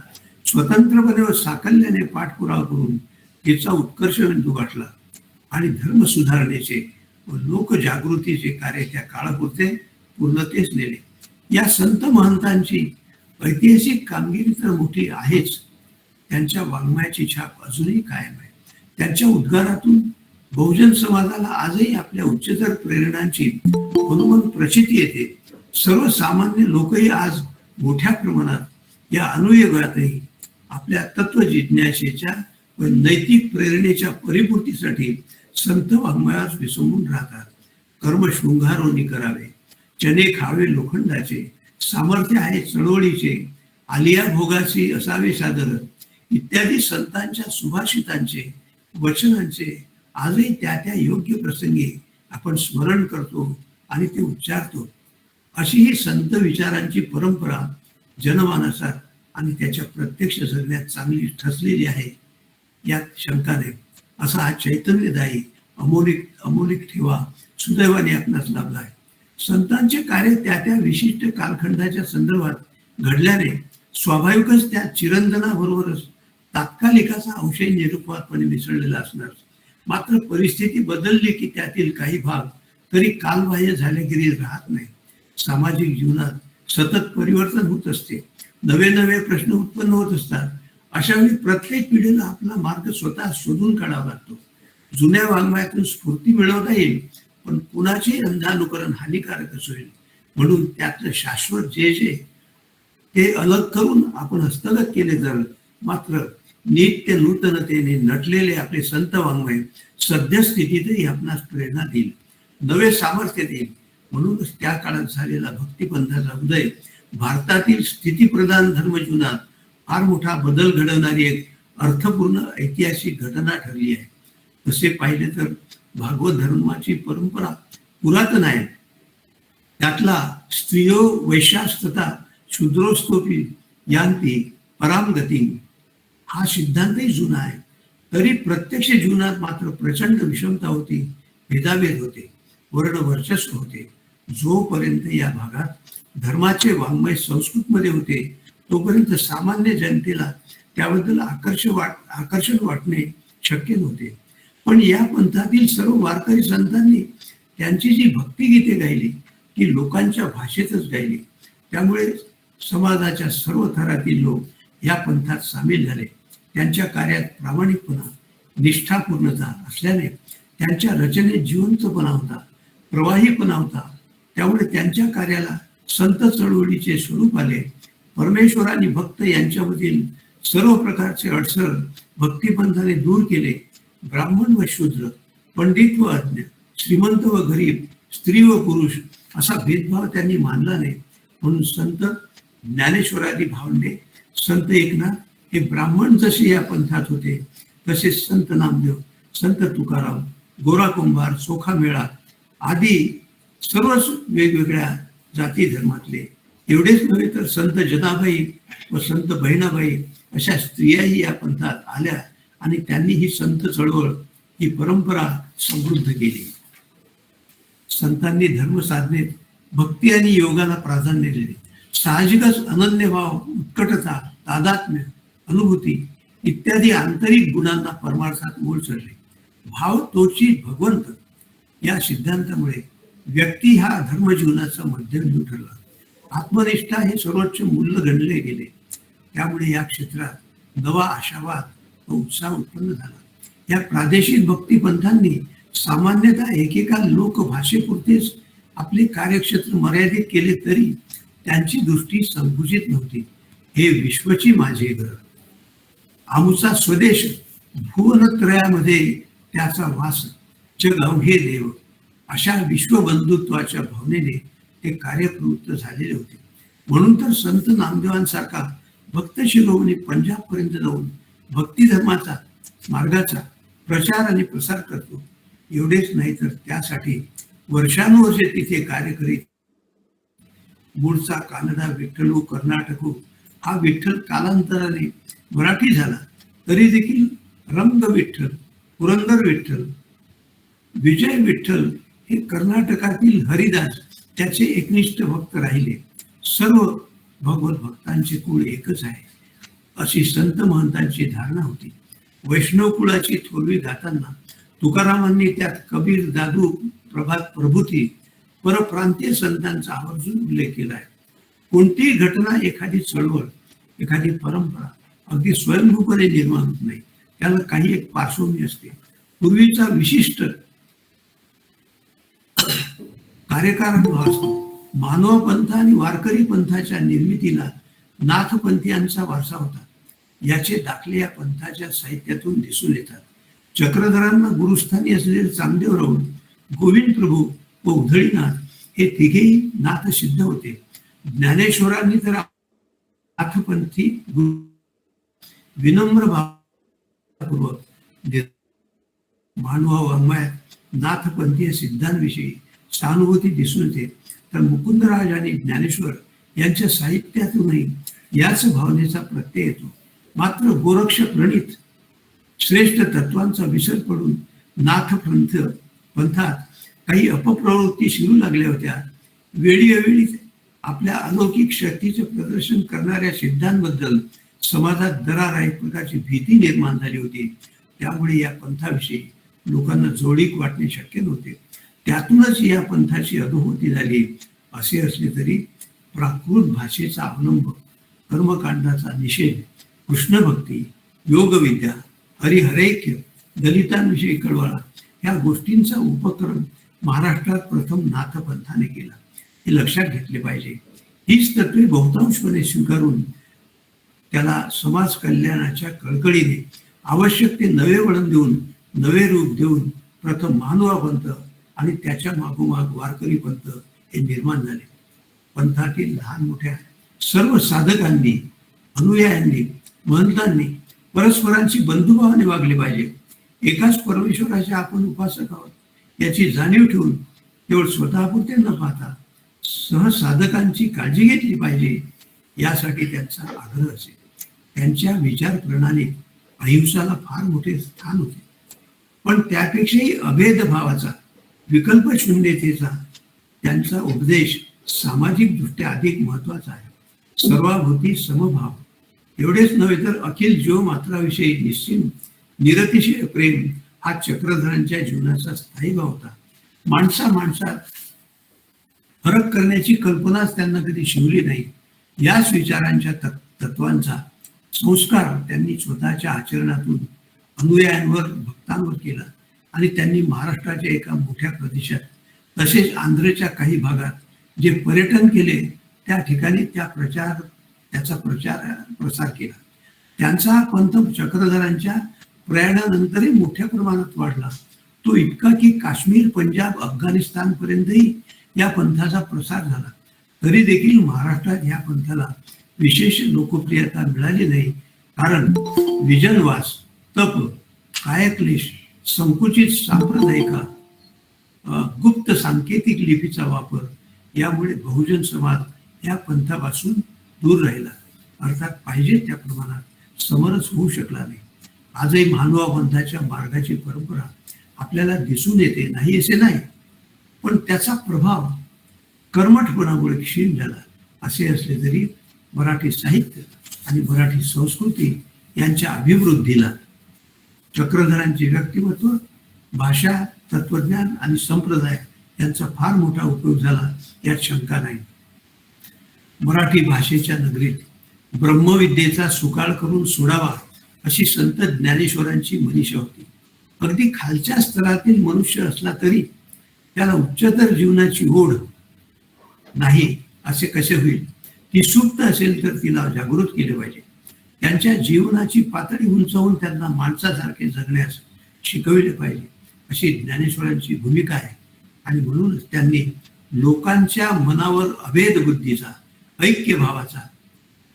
स्वतंत्रपणे व साकल्याने पाठपुरावा करून तिचा उत्कर्ष बिंदू गाठला आणि धर्म सुधारणेचे व लोकजागृतीचे कार्य त्या काळापुरते पूर्णतेस नेले. या संत महंतांची ऐतिहासिक कामगिरी तर मोठी आहेच, त्यांच्या वाङ्मयाची छाप अजूनही कायम आहे. त्यांच्या उद्गारातून बहुजन समाजाला आजही आपल्या उच्चतर प्रेरणांची मनोमन प्रचिती येते. सर्वसामान्य लोकही आज मोठ्या प्रमाणात या अनुयुगातही आपल्या तत्व जिज्ञासेच्या व नैतिक प्रेरणेच्या परिपूर्तीसाठी संत वाङ्मयास विसंबून राहतात. कर्म शृंगारोनी करावे, चने खावे लोखंडाचे, सामर्थ्य आहे चळवळीचे, आलिया भोगाची असावे सादर इत्यादी संतांच्या सुभाषितांचे वचनांचे आजही त्या त्या योग्य प्रसंगी आपण स्मरण करतो आणि ते उच्चारतो. अशी ही संत विचारांची परंपरा जनमानसात आणि त्याच्या प्रत्यक्ष जगण्यात चांगली ठसलेली आहे, यात शंका नाही. असा हा चैतन्यदायी अमोलिक ठेवा सुदैवाने आपणास लाभला आहे. संतांचे कार्य त्या त्या विशिष्ट कालखंडाच्या संदर्भात घडल्याने स्वाभाविकच त्या चिरंतनाबरोबरच तात्कालिकाचा अंशही निरुपवादपणे मिसळलेला असणार. मात्र परिस्थिती बदलली की त्यातील काही भाग तरी कालबाह्य झाल्यागिरी राहत नाही. सामाजिक जीवनात सतत परिवर्तन होत असते, नवे नवे प्रश्न उत्पन्न होत असतात. अशा वेळी प्रत्येक पिढीला आपला मार्ग स्वतः शोधून काढावा लागतो. जुन्या वाङ्मयातून स्फूर्ती मिळवता येईल, पण कुणाचे अंधानुकरण हानिकारकच होईल. म्हणून त्यातलं शाश्वत जे जे ते अलग करून आपण हस्तगत केले तर मात्र नित्य नूतनतेने नटलेले आपले संत वाङ्मय सद्यस्थितीतही आपणास प्रेरणा देईल, नवे सामर्थ्य देईल. म्हणूनच त्या काळात झालेला भक्तिपंथाचा उदय भारतातील स्थितीप्रधान धर्मजीवनात फार मोठा बदल घडवणारी एक अर्थपूर्ण ऐतिहासिक घटना ठरली आहे. तसे पाहिले तर भागवत धर्माची परंपरा पुरातन आहे. त्यातला स्त्रियो वैशास्तता शूद्रोस्तोपी यांती परामगती हा सिद्धांतही जुना आहे. तरी प्रत्यक्ष जीवनात मात्र प्रचंड विषमता होती, भेदाभेद होते, वर्ण वर्चस्व होते. जोपर्यंत या भागात धर्माचे वाङ्मय संस्कृतमध्ये होते तोपर्यंत सामान्य जनतेला त्याबद्दल आकर्षण वाटणे शक्य नव्हते. पण या पंथातील सर्व वारकरी संतांनी त्यांची जी भक्तिगीते गायली ती लोकांच्या भाषेतच गायली. त्यामुळे समाजाच्या सर्व थरातील लोक या पंथात सामील झाले. त्यांच्या कार्यात प्रामाणिकपणा, निष्ठापूर्णता असल्याने त्यांच्या रचनेत जिवंतपणा होता, प्रवाहीपणा होता. त्यामुळे त्यांच्या कार्याला संत चळवळीचे स्वरूप आले. परमेश्वर आणि भक्त यांच्यामधील सर्व प्रकारचे अडसर भक्तिपंथाने दूर केले. ब्राह्मण व शूद्र, पंडित व अज्ञ, श्रीमंत व गरीब, स्त्री व पुरुष असा भेदभाव त्यांनी मानला नाही. म्हणून संत ज्ञानेश्वरादी भावंडे, संत एकनाथ हे ब्राह्मण जसे या पंथात होते तसेच संत नामदेव, संत तुकाराम, गोरा कुंभार, चोखा मेळा आदी सर्वच वेगवेगळ्या जाती धर्मातले. एवढेच नव्हे तर संत जनाबाई व संत बहिणाबाई अशा स्त्रियाही या पंथात आल्या आणि त्यांनी ही संत चळवळ, ही परंपरा समृद्ध केली. संतांनी धर्मसाधनेत भक्ती आणि योगाला प्राधान्य दिले. साहजिकच अनन्यभाव, उत्कटता, तादात्म्य, अनुभूती इत्यादी आंतरिक गुणांना परमार्थात मोल चढले. भाव तोची भगवंत या सिद्धांतामुळे व्यक्ती हा धर्मजीवनाचा मध्यबिंदू ठरला. आत्मनिष्ठा हे सर्वोच्च मूल्य गणले गेले. त्यामुळे या क्षेत्रात नवा आशावाद व उत्साह उत्पन्न झाला. या प्रादेशिक भक्तिपंथांनी सामान्यतः एकेका लोकभाषेपुरतेच आपले कार्यक्षेत्र मर्यादित केले तरी त्यांची दृष्टी संकुचित नव्हती. हे विश्वची माझे घर, आमचा स्वदेश, भुवनत्रयामध्ये त्याचा वास, जग अवघे देव अशा विश्वबंधुत्वाच्या भावनेने ते कार्यप्रवृत्त झालेले होते. म्हणून तर संत नामदेवांसारखा भक्त शिरोमणी पंजाबपर्यंत जाऊन भक्ती धर्माचा मार्गाचा प्रचार आणि प्रसार करतो. एवढेच नाही तर त्यासाठी वर्षानुवर्षे तिथे कार्य करीत. मूळचा कानडा विठ्ठलू कर्नाटकू हा विठ्ठल कालांतराने मराठी झाला तरी देखील रंग विठ्ठल, पुरंदर विठ्ठल, विजय विठ्ठल हे कर्नाटकातील हरिदास त्याचे एकनिष्ठ भक्त राहिले. सर्व भगवत भक्तांचे कुळ एकच आहे अशी संत महंतांची धारणा होती. वैष्णव कुळाची थोरवी गाताना तुकारामांनी त्यात कबीर, दादू, प्रभात, प्रभूती, परप्रांतीय संतांचा आवर्जून उल्लेख केला आहे. कोणतीही घटना, एखादी चळवळ, एखादी परंपरा अगदी स्वयंभूपणे निर्माण होत नाही. त्याला काही एक पार्श्वभूमी असते. पूर्वीचा विशिष्ट कार्यकारण असतो. मानव पंथ आणि वारकरी पंथाच्या निर्मितीला नाथपंथीयांचा वारसा होता. याचे दाखले या पंथाच्या साहित्यातून दिसून येतात. चक्रधरांना गुरुस्थानी असलेले चांगदेवराव, गोविंद प्रभू व उधळीनाथ हे तिघेही नाथ सिद्ध होते. ज्ञानेश्वरांनी तर नाथपंथी विनम्र भावपूर्वक मानवा वाङ्मयात नाथपंथीय सिद्धांविषयी सहानुभूती दिसून येते. तर मुकुंदराज आणि ज्ञानेश्वर यांच्या साहित्यातूनही याच भावनेचा प्रत्यय येतो. मात्र गोरक्ष प्रणित श्रेष्ठ तत्वांचा विसर पडून नाथपंथ पंथात काही अपप्रवृत्ती शिरू लागल्या होत्या. वेळी अवेळी आपल्या अलौकिक शक्तीचे प्रदर्शन करणाऱ्या सिद्धांबद्दल समाजात दरारा एक प्रकारची भीती निर्माण झाली होती. त्यामुळे या पंथाविषयी लोकांना जोडीक वाटणे शक्य नव्हते. त्यातूनच या पंथाची अधोगती झाली. असे असले तरी प्राकृत भाषेचा अवलंब, कर्मकांडाचा निषेध, कृष्णभक्ती, योगविद्या, हरिहरैक्य दलितांविषयी कळवळा, या गोष्टींचा उपक्रम महाराष्ट्रात प्रथम नाथपंथाने केला. हे लक्षात घेतले पाहिजे. हीच तत्वे बहुतांशपणे स्वीकारून त्याला समाज कल्याणाच्या कळकळीने आवश्यक ते नवे वळण देऊन, नवे रूप देऊन प्रथम मानवा पंथ आणि त्याच्या मागोमाग वारकरी पंथ हे निर्माण झाले. पंथातील लहान मोठ्या सर्व साधकांनी, अनुयायांनी, महंतांनी परस्परांची बंधुभावाने वागले पाहिजे. एकाच परमेश्वराचे आपण उपासक आहोत याची जाणीव ठेवून केवळ स्वतःपुरते न पाहता सहसाधकांची काळजी घेतली पाहिजे, यासाठी त्यांचा आग्रह असेल. त्यांच्या विचार प्रणालीत अहिंसाला फार मोठे स्थान होते, पण त्यापेक्षाही अभेद भावाचा, विकल्प शून्यतेचा त्यांचा उपदेश सामाजिक दृष्ट्या अधिक महत्वाचा आहे. सर्वाभूती समभाव एवढेच नव्हे तर अखिल जीव मात्राविषयी निश्चित निरतिशय प्रेम हा चक्रधरांच्या जीवनाचा स्थायी भाव होता. माणसात फरक करण्याची कल्पनाच त्यांना कधी शिवली नाही. याच विचारांच्या तत्वांचा संस्कार त्यांनी स्वतःच्या आचरणातून अनुयायांवर, भक्तांवर केला आणि त्यांनी महाराष्ट्राच्या एका मोठ्या प्रदेशात तसेच आंध्रच्या काही भागात जे पर्यटन केले त्या ठिकाणी त्याचा प्रसार केला. त्यांचा हा पंथ चक्रधरांच्या प्रयाणानंतरही मोठ्या प्रमाणात वाढला. तो इतका की काश्मीर, पंजाब, अफगाणिस्तान पर्यंतही या पंथाचा प्रसार झाला. तरी देखील महाराष्ट्रात या पंथाला विशेष लोकप्रियता मिळाली नाही, कारण विजनवास, तप, कायक्लेश, संकुचित सांप्रदायिका, गुप्त सांकेतिक लिपीचा वापर यामुळे बहुजन समाज या पंथापासून दूर राहिला. अर्थात पाहिजे त्या प्रमाणात समरस होऊ शकला नाही. आजही महानुभाव पंथाच्या मार्गाची परंपरा आपल्याला दिसून येते, नाही असे नाही, पण त्याचा प्रभाव कर्मठपणामुळे क्षीण झाला. असे असले तरी मराठी साहित्य आणि मराठी संस्कृती यांच्या अभिवृद्धीला चक्रधरांचे व्यक्तिमत्व, भाषा, तत्वज्ञान आणि संप्रदाय यांचा फार मोठा उपयोग झाला, यात शंका नाही. मराठी भाषेच्या नगरीत ब्रह्मविद्येचा सुकाळ करून सोडावा अशी संत ज्ञानेश्वरांची मनीषा होती. अगदी खालच्या स्तरातील मनुष्य असला तरी त्याला उच्चतर जीवनाची ओढ नाही असे कसे होईल? ती सुप्त असेल तर तिला जागृत केले पाहिजे. त्यांच्या जीवनाची पातळी उंचावून त्यांना माणसासारखे जगण्यास शिकविले पाहिजे, अशी ज्ञानेश्वरांची भूमिका आहे. आणि म्हणूनच त्यांनी लोकांच्या मनावर अभेद बुद्धीचा, ऐक्य भावाचा,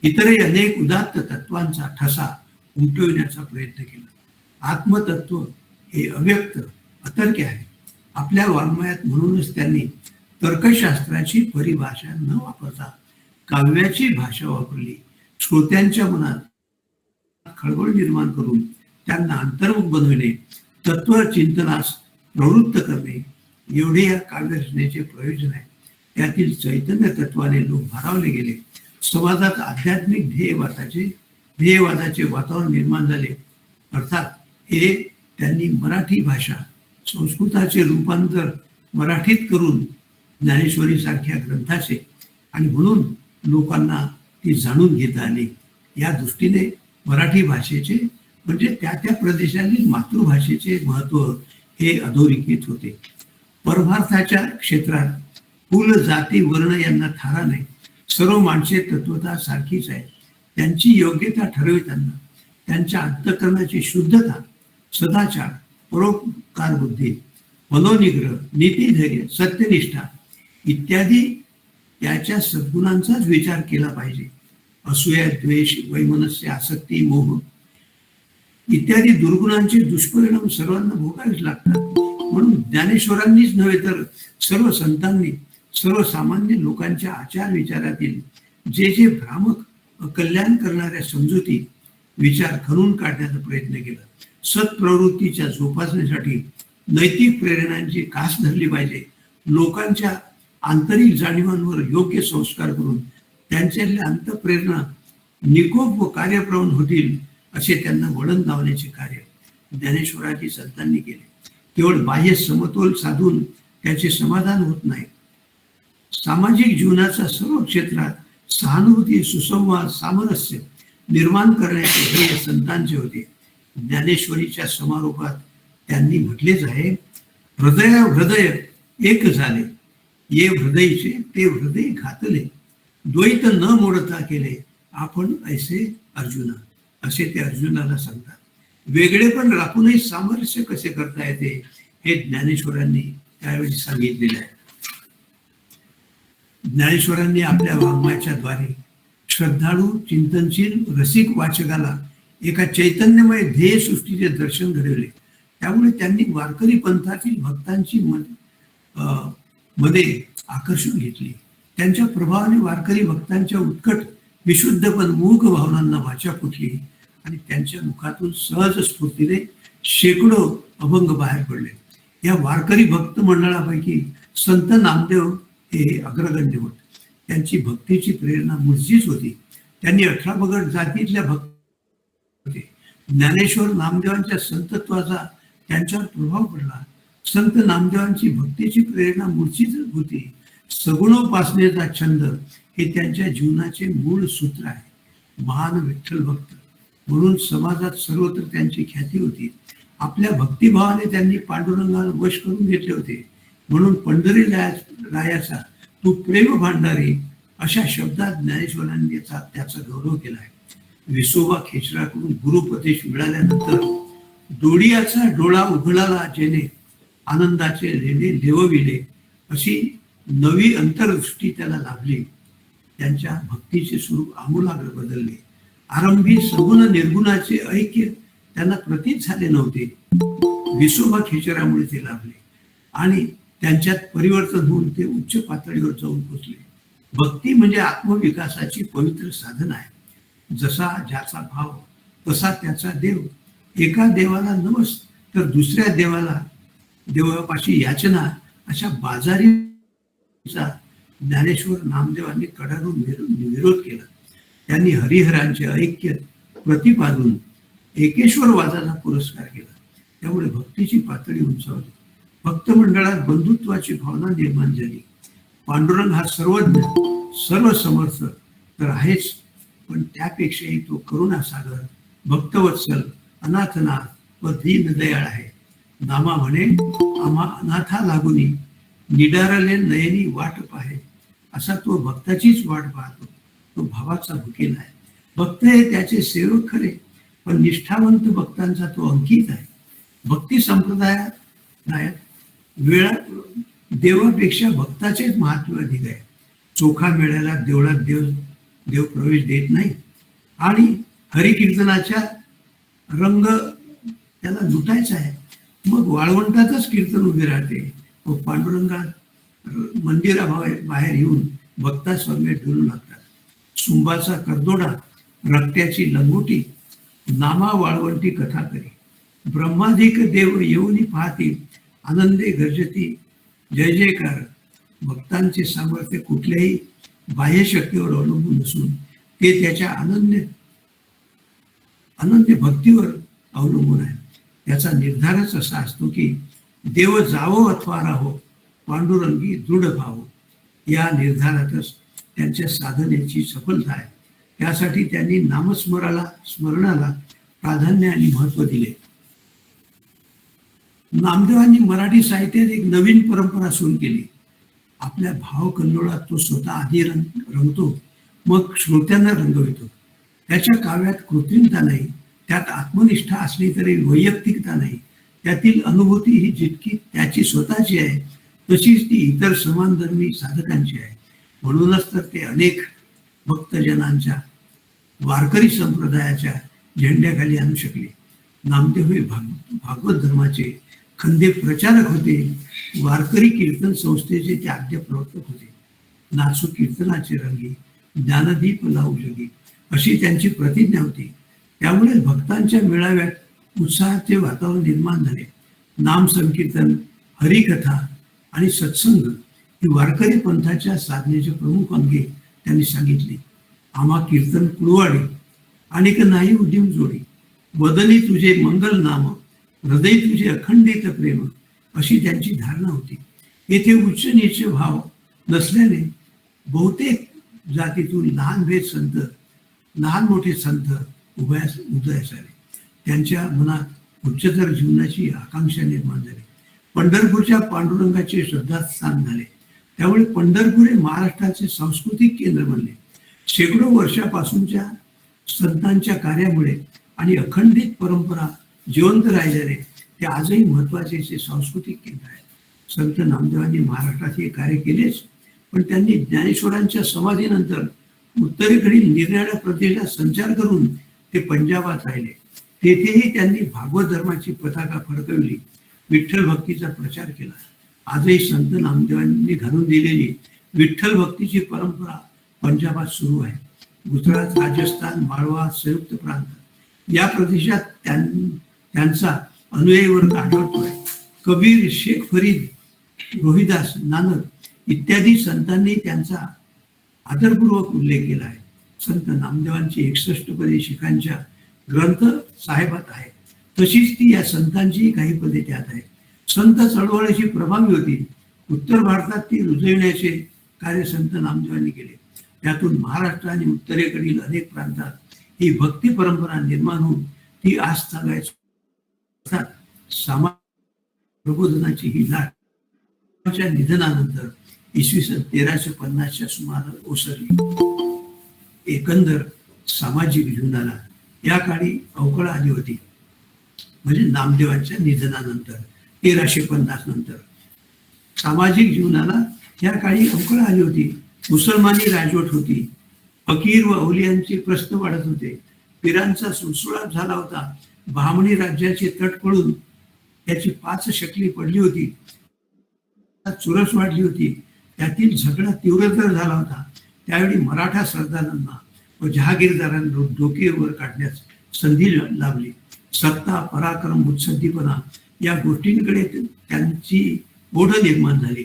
इतरही अनेक उदात्त तत्वांचा ठसा उमटविण्याचा प्रयत्न केला. आत्मतत्व हे अव्यक्त, अतर्क्य आहे. आपल्या वाङ्मयात म्हणूनच त्यांनी तर्कशास्त्राची परिभाषा न वापरता काव्याची भाषा वापरली. श्रोत्यांच्या मनात खळबळ निर्माण करून त्यांना अंतर्मुख बनविणे, तत्वचिंतनास प्रवृत्त करणे, एवढे या काव्यरचनेचे प्रयोजन आहे. त्यातील चैतन्य तत्वाने लोक भारावले गेले. समाजात आध्यात्मिक ध्येयवादाचे वातावरण निर्माण झाले. अर्थात हे त्यांनी मराठी भाषा संस्कृताचे रूपांतर मराठीत करून ज्ञानेश्वरी सारख्या ग्रंथाचे, आणि म्हणून लोकांना ती जाणून घेता आली. या दृष्टीने मराठी भाषेचे म्हणजे त्या त्या प्रदेशातील मातृभाषेचे महत्व हे अधोरेखित होते. परमार्थाच्या क्षेत्रात कुल, जाती, वर्ण यांना थारा नाही. सर्व माणसे तत्वता सारखीच आहे. त्यांची योग्यता ठरविताना त्यांच्या अंतःकरणाची शुद्धता, सदाचार, परोपकार बुद्धी, मनोनिग्रह, नीतिधैर्य, सत्यनिष्ठा इत्यादी याच्या सद्गुणांचाच विचार केला पाहिजे. असूया, द्वेष, वैमनस्य, आसक्ती, मोह इत्यादी दुर्गुणांचे दुष्परिणाम सर्वांना भोगावेच लागतात. म्हणून ज्ञानेश्वरांनीच नव्हे तर सर्व संतांनी सर्वसामान्य लोकांच्या आचार विचारातील जे जे भ्रामक, कल्याण करणाऱ्या समजुती, विचार खणून काढण्याचा प्रयत्न केला. सत्प्रवृत्तीच्या जोपासण्यासाठी नैतिक प्रेरणांची कास धरली पाहिजे. लोकांच्या आंतरिक जाणीवांवर योग्य संस्कार करून त्यांच्यातल्या अंतःप्रेरणा निकोप व कार्यप्रवण होतील असे त्यांना वळण लावण्याचे कार्य ज्ञानेश्वराची संतांनी केले. केवळ बाह्य समतोल साधून त्याचे समाधान होत नाही. सामाजिक जीवनाच्या सर्व क्षेत्रात सहानुभूती, सुसंवाद, सामरस्य निर्माण करण्याचे ध्येय संतांचे होते. ज्ञानेश्वरीच्या समारोपात त्यांनी म्हटलेच आहे, हृदय हृदय एक झाले, ये हृदयचे ते हृदय घातले, द्वैत न मोडता केले आपण ऐसे अर्जुना. असे ते अर्जुनाला सांगतात. वेगळे पण राखूनही सामरस्य कसे करता येते हे ज्ञानेश्वरांनी त्यावेळी सांगितलेले आहे. ज्ञानेश्वरांनी आपल्या वाङ्मयाच्या द्वारे श्रद्धाळू चिंतनशील रसिक वाचकाला एका चैतन्यमय ध्येय सृष्टीचे दर्शन घडवले. त्यामुळे त्यांनी वारकरी पंथातील भक्तांची मध्ये आकर्षून घेतली. त्यांच्या प्रभावाने वारकरी भक्तांच्या उत्कट विशुद्ध पण मूक भावनांना वाचा फुटली आणि त्यांच्या मुखातून सहज स्फूर्तीने शेकडो अभंग बाहेर पडले. या वारकरी भक्त मंडळापैकी संत नामदेव हे अग्रगण्य होते. त्यांची भक्तीची प्रेरणा मूळचीच होती. त्यांनी 18 पगड जातीतल्या भक्त होते. ज्ञानेश्वर नामदेवांच्या संतत्वाचा त्यांच्यावर प्रभाव पडला. संत नामदेवांची भक्तीची प्रेरणा मूळचीच होती. सगुणोपासनेचा छंद हे त्यांच्या जीवनाचे मूळ सूत्र आहे. महान विठ्ठल भक्त म्हणून समाजात सर्वत्र त्यांची ख्याती होती. आपल्या भक्तिभावाने त्यांनी पांडुरंगाला वश करून घेतले होते. म्हणून पंढरी रायाचा तू प्रेम भांडारी अशा शब्दात ज्ञानेश्वरांनी त्याचा गौरव केला आहे. विसोबा खेचराकडून गुरुपदेश मिळाल्यानंतर डोळियाचा डोळा उघडाला जेणे आनंदाचे लेणे लेवविले अशी नवी अंतर्दृष्टी त्याला लाभली. त्यांच्या भक्तीचे स्वरूप आमूलाग्र बदलले. आरंभी सगुण निर्गुणाचे ऐक्य त्यांना प्रतीत झाले नव्हते. विसोबा खेचरामुळे ते लाभले आणि त्यांच्यात परिवर्तन होऊन ते उच्च पातळीवर जाऊन पोचले. भक्ती म्हणजे आत्मविकासाची पवित्र साधन आहे. जसा ज्याचा भाव तसा त्याचा देव. एका देवाला नमस तर दुसऱ्या देवापाशी याचना अशा बाजारीचा ज्ञानेश्वर नामदेवांनी कडाडून विरोध केला. त्यांनी हरिहरांचे ऐक्य प्रतिपादून एकेश्वरवादाला पुरस्कार केला. त्यामुळे भक्तीची पातळी उंचावली. भक्त मंडळात बंधुत्वाची भावना निर्माण झाली. पांडुरंग हा सर्वज्ञ सर्व समर्थ तर आहेच, पण त्यापेक्षाही तो करुणासागर भक्तवत्सल अनाथनाथ व दीनदयाळ आहे. नामा म्हणे आम्हा अनाथा लागुनी निडारले नयनी वाट पाहे. असा तो भक्ताचीच वाट पाहतो. तो भावाचा भुकेला आहे. भक्त हे त्याचे सेवक खरे, पण निष्ठावंत भक्तांचा तो अंकित आहे. भक्ती संप्रदायात देवापेक्षा भक्ताचेच महत्व अधिक आहे. चोखा मिळायला देवळात देव प्रवेश देत नाही आणि हरिकीर्तनाच्या रंग त्याला लुटायचा आहे. मग वाळवंटातच कीर्तन उभे राहते व पांडुरंगात मंदिराबाहेर येऊन भक्ता स्वामी डोलू लागतात. सुंबाचा करदोडा रक्त्याची लंगोटी नामा वाळवंटी कथा करी. ब्रह्माधिक देव येऊनी पाहती आनंदे गर्जती जय जयकार. भक्तांचे सामर्थ्य कुठल्याही बाह्य शक्तीवर अवलंबून नसून ते त्याच्या अनन्य भक्तीवर अवलंबून आहे. त्याचा निर्धारच असा असतो की देव जावो अथवा राहो पांडुरंगी दृढ भावो. या निर्धारातच त्यांच्या साधनेची सफलता आहे. त्यासाठी त्यांनी स्मरणाला प्राधान्य आणि महत्व दिले. नामदेवांनी मराठी साहित्यात एक नवीन परंपरा सुरू केली. आपल्या भाव कल्लोळात तो स्वतः आधी रंगतो, मग श्रोत्यांना रंगवितो. त्याच्या काव्यात कृत्रिमता नाही, त्यात आत्मनिष्ठा असली तरी वैयक्तिकता नाही. त्यातील अनुभूती ही जितकी त्याची स्वतःची आहे तशीच ती इतर समानधर्मी साधकांची आहे. म्हणूनच तर ते अनेक भक्तजनांच्या वारकरी संप्रदायाच्या झेंड्याखाली आणू शकले. नामदेव हे भागवत धर्माचे खंदे प्रचारक होते. वारकरी कीर्तन संस्थेचे ते आद्य प्रवर्तक होते. नाचू कीर्तनाचे रंगी ज्ञानदीप लावू जगी अशी त्यांची प्रतिज्ञा होती. त्यामुळे भक्तांच्या मेळाव्यात उत्साहाचे वातावरण निर्माण झाले. नाम संकीर्तन, हरिकथा आणि सत्संग ही वारकरी पंथाच्या साधनेचे प्रमुख अंगे त्यांनी सांगितली. आम्हा कीर्तन कुळवाडी आणि नाही उद्यम जोडी. वदनी तुझे मंगल नाम, हृदय तुझे अखंडित प्रेम अशी त्यांची धारणा होती. येथे उच्च नीच भाव नसल्याने बहुतेक जातीतून लहान मोठे संत उदयास आले. त्यांच्या मनात उच्चतर जीवनाची आकांक्षा निर्माण झाली. पंढरपूरच्या पांडुरंगाचे श्रद्धास्थान झाले. त्यामुळे पंढरपूर हे महाराष्ट्राचे सांस्कृतिक केंद्र बनले. शेकडो वर्षापासूनच्या संतांच्या कार्यामुळे आणि अखंडित परंपरा जिवंत राहिल्याने ते आजही महत्वाचे असे सांस्कृतिक केंद्र आहे. संत नामदेवांनी महाराष्ट्रात हे कार्य केलेच, पण त्यांनी ज्ञानेश्वरांच्या समाधीनंतर उत्तरेकडील निरनिराळ्या प्रदेशात संचार करून ते पंजाबात राहिले. तेथेही त्यांनी भागवत धर्माची पताका फडकवली, विठ्ठल भक्तीचा प्रचार केला. आजही संत नामदेवांनी घालून दिलेली विठ्ठल भक्तीची परंपरा पंजाबात सुरू आहे. गुजरात, राजस्थान, माळवा, संयुक्त प्रांत या प्रदेशात त्यांचा अनुयायी वर्ग आढळतो आहे. कबीर, शेख फरीद, रोहिदास, नानक इत्यादी संतांनी त्यांचा आदरपूर्वक उल्लेख केला आहे. संत नामदेवांची 61 पदे शिखांच्या ग्रंथ साहेबात आहे. तशीच ती या संतांची काही पदे त्यात आहेत. संत चळवळीची प्रभावी होती. उत्तर भारतात ती रुजविण्याचे कार्य संत नामदेवांनी केले. त्यातून महाराष्ट्र आणि उत्तरेकडील अनेक प्रांतात ही भक्ती परंपरा निर्माण होऊन ती आज सांगायची समाज प्रबोधनाची ही लाट निधनानंतर इसवी सन 1350च्या सुमारास ओसरली. एकंदर सामाजिक जीवनाला या काळी अवकळ आली होती. म्हणजे नामदेवांच्या निधनानंतर 1350 नंतर सामाजिक जीवनाला या काळी अवकळ आली होती. मुसलमानी राजवट होती. फकीर व अवलियांचे प्रश्न वाढत होते. पिरांचा सुळसुळाट झाला होता. बहामणी राज्याचे तट पडून त्याची 5 शकली पडली होती. चुरस वाढली होती. त्यातील झगडा तीव्रतर झाला होता. त्यावेळी मराठा सरदारांना व जहागीरदारांना डोके वर काढण्यास संधी लाभली. सत्ता, पराक्रम, मुत्सद्दीपणा या गोष्टींकडे त्यांची ओढ निर्माण झाली.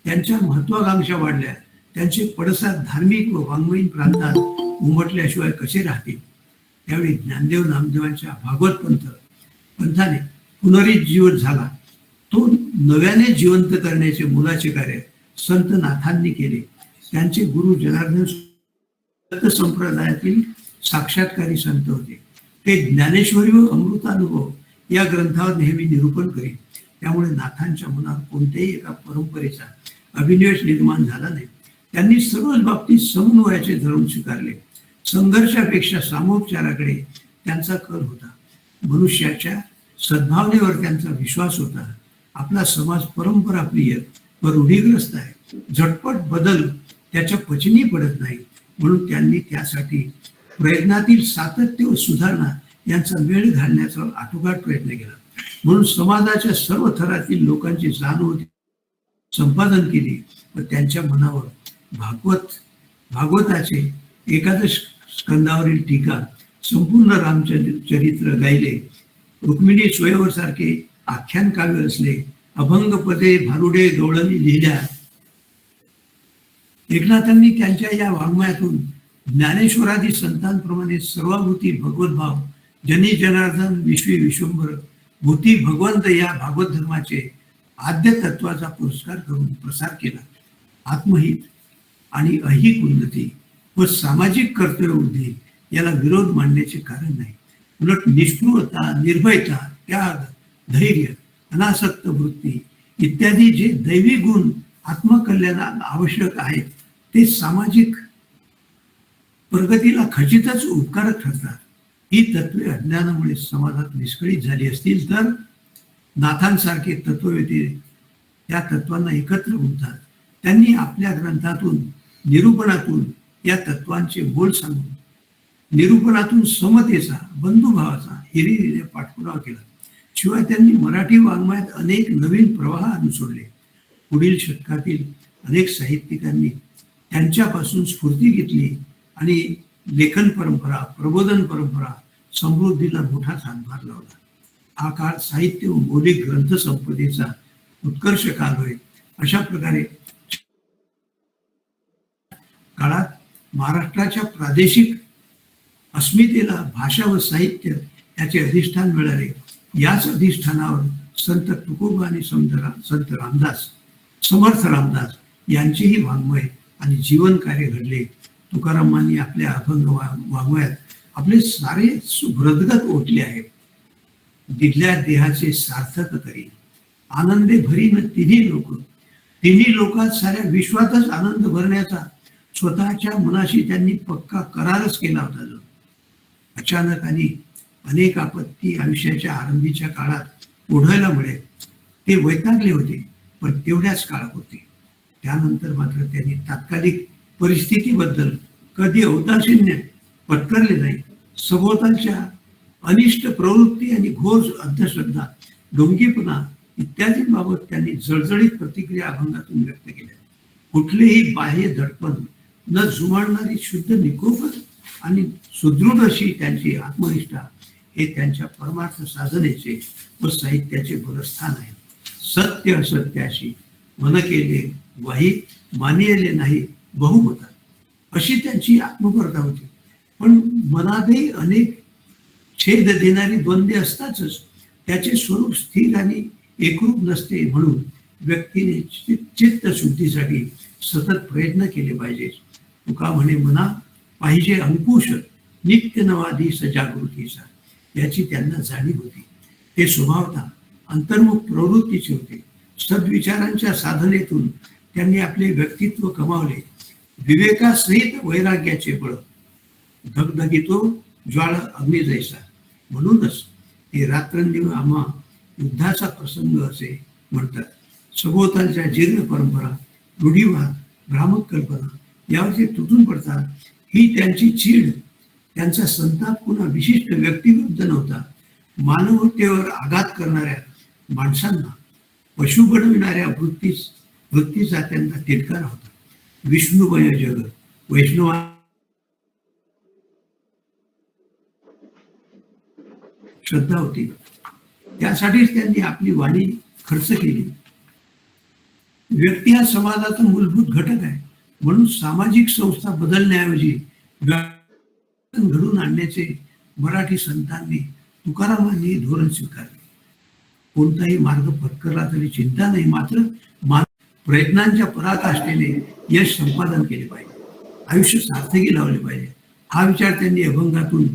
त्यांच्या महत्वाकांक्षा वाढल्या. त्यांचे पडसाद धार्मिक व वाङ्मयीन प्रांतात उमटल्याशिवाय कसे राहतील. त्यावेळी ज्ञानदेव नामदेवांच्या भागवत पंथाने पुनरुज्जीवन झाला. तो नव्याने जिवंत करण्याचे मोलाचे कार्य संत नाथांनी केले. त्यांचे गुरु जनार्दन दत्त संप्रदायातील साक्षात्कारी संत होते. ते ज्ञानेश्वरी व अमृतानुभव या ग्रंथावर नेहमी निरूपण करीत. त्यामुळे नाथांच्या मनात कोणत्याही एका परंपरेचा अभिनिवेश निर्माण झाला नाही. त्यांनी सर्वच बाबतीत समन्वयाचे धरून स्वीकारले. संघर्षापेक्षा सामोपचाराकडे त्यांचा कल होता. मनुष्याच्या सद्भावनेवर त्यांचा विश्वास होता. आपला समाज परंपरा प्रिय व रूढीग्रस्त आहे. झटपट बदल त्याच्या पचनी पडत नाही. म्हणून त्यांनी त्यासाठी प्रयत्नातील सातत्य व सुधारणा यांचा मेळ घालण्याचा आटोकाट प्रयत्न केला. म्हणून समाजाच्या सर्व थरातील लोकांची जाणीव संपादन केली व त्यांच्या मनावर भागवताचे एकादश स्कंदावरील टीका, संपूर्ण रामचरित्र गायले, रुक्मिणी स्वयंवर सारखे आख्यान काव्य असले, अभंगपदे, भारुडे, गवळणी लिहिल्या. एकनाथांनी त्यांच्या या वाङ्मयातून ज्ञानेश्वरादी संतांप्रमाणे सर्वाभूती भगवतभाव, जनी जनार्दन विश्वी विश्वंभर भूती भगवंत या भागवत धर्माचे आद्य तत्वाचा पुरस्कार करून प्रसार केला. आत्महित आणि अहिक उन्नती व सामाजिक कर्तव्यबुद्धी याला विरोध मांडण्याचे कारण नाही. उलट निष्ठुरता, निर्भयता, त्याग, धैर्य, अनासक्त वृत्ती इत्यादी जे दैवी गुण आत्मकल्याणाला आवश्यक आहेत ते सामाजिक प्रगतीला खचितच उपकारक ठरतात. ही तत्वे अज्ञानामुळे समाजात विस्कळीत झाली असतील तर नाथांसारखे तत्ववेते त्या तत्वांना एकत्र गुंततात. त्यांनी आपल्या ग्रंथातून, निरूपणातून या तत्वांचे बोल सांगून निरूपणातून समतेचा, बंधुभावाचा हिरिरीने पाठपुरावा केला. शिवाय त्यांनी मराठी वाङ्मयात अनेक नवीन प्रवाह अनुसरले. पुढील शतकातील अनेक साहित्यिकांनी त्यांच्यापासून स्फूर्ती घेतली आणि लेखन परंपरा, प्रबोधन परंपरा समृद्धीला मोठा हातभार लावला. हा काळ साहित्य व मौलिक ग्रंथ संपदेचा उत्कर्ष काल होय. अशा प्रकारे काळात महाराष्ट्राच्या प्रादेशिक अस्मितेला भाषा व साहित्य याचे अधिष्ठान मिळाले. याच अधिष्ठानावर संत तुकोबा आणि संत रामदास, समर्थ रामदास यांचेही वाङ्मय आणि जीवन कार्य घडले. तुकारामांनी आपल्या अभंग वाङ्मयात आपले सारे सुभ्रदगत ओतले आहे. दिल्या देहाचे सार्थक करी, आनंदे भरीन तिन्ही लोकात साऱ्या विश्वातच आनंद भरण्याचा स्वतःच्या मनाशी त्यांनी पक्का करारच केला होता. जो अचानक आणि अनेक आपत्ती आयुष्याच्या आरंभीच्या काळात ओढायला मिळेल ते वैतागले होते, पण तेवढ्याच काळ होते. त्यानंतर मात्र त्यांनी तात्कालिक परिस्थितीबद्दल कधी औदासीन्य पत्करले नाही. सभोवतालच्या अनिष्ट प्रवृत्ती आणि घोर अंधश्रद्धा, डोंगीपणा इत्यादींबाबत त्यांनी जळजळीत प्रतिक्रिया अभंगातून व्यक्त केल्या. कुठलेही बाह्य दडपण न जुमाडणारी शुद्ध निकोपच आणि सुदृढ अशी त्यांची आत्मनिष्ठा हे त्यांच्या परमार्थ साधनेचे व साहित्याचे बलस्थान आहे. सत्य असत्याशी मन केले वाही, मानिले नाही बहुमता, अशी त्यांची आत्मपर्धा होती. पण मनातही अनेक छेद देणारी द्वंद्वे असतातच. त्याचे स्वरूप स्थिर आणि एकरूप नसते, म्हणून व्यक्तीने चित्तशुद्धीसाठी सतत प्रयत्न केले पाहिजे. तुका म्हणे मना पाहिजे अंकुश, नित्य नवा दिस जागृतीचा, याची त्यांना जाणीव होती. ते स्वभावता अंतर्मुख प्रवृत्तीचे होते. सद्विचारांच्या साधनेतून त्यांनी आपले व्यक्तित्व कमावले. विवेकासहित वैराग्याचे बळ धगधगितो ज्वाळ अग्नी जैसा. म्हणूनच ते रात्रंदिवस आम्हा युद्धाचा प्रसंग असे म्हणतात. सभोवतालच्या जीर्ण परंपरा, रूढीवाद, भ्रामक कल्पना यावर ते तुटून पडतात. ही त्यांची चीड, त्यांचा संताप पुन्हा विशिष्ट व्यक्तिविरुद्ध नव्हता. मानवतेवर आघात करणाऱ्या माणसांना पशु बनविणाऱ्या वृत्तीचा त्यांना तिटकारा होता. विष्णुमय जग वैष्णव श्रद्धा होती. त्यासाठीच त्यांनी आपली वाणी खर्च केली. व्यक्ती हा समाजाचा मूलभूत घटक आहे, म्हणून सामाजिक संस्था बदलण्याऐवजी घडून आणण्याचे मराठी संतांनी, तुकारामांनी धोरण स्वीकारले. कोणताही मार्ग पत्करला तरी चिंता नाही, मात्र प्रयत्नांच्या पराकाष्ठेने यश संपादन केले पाहिजे, आयुष्य सार्थकी लावले पाहिजे. हा विचार त्यांनी अभंगातून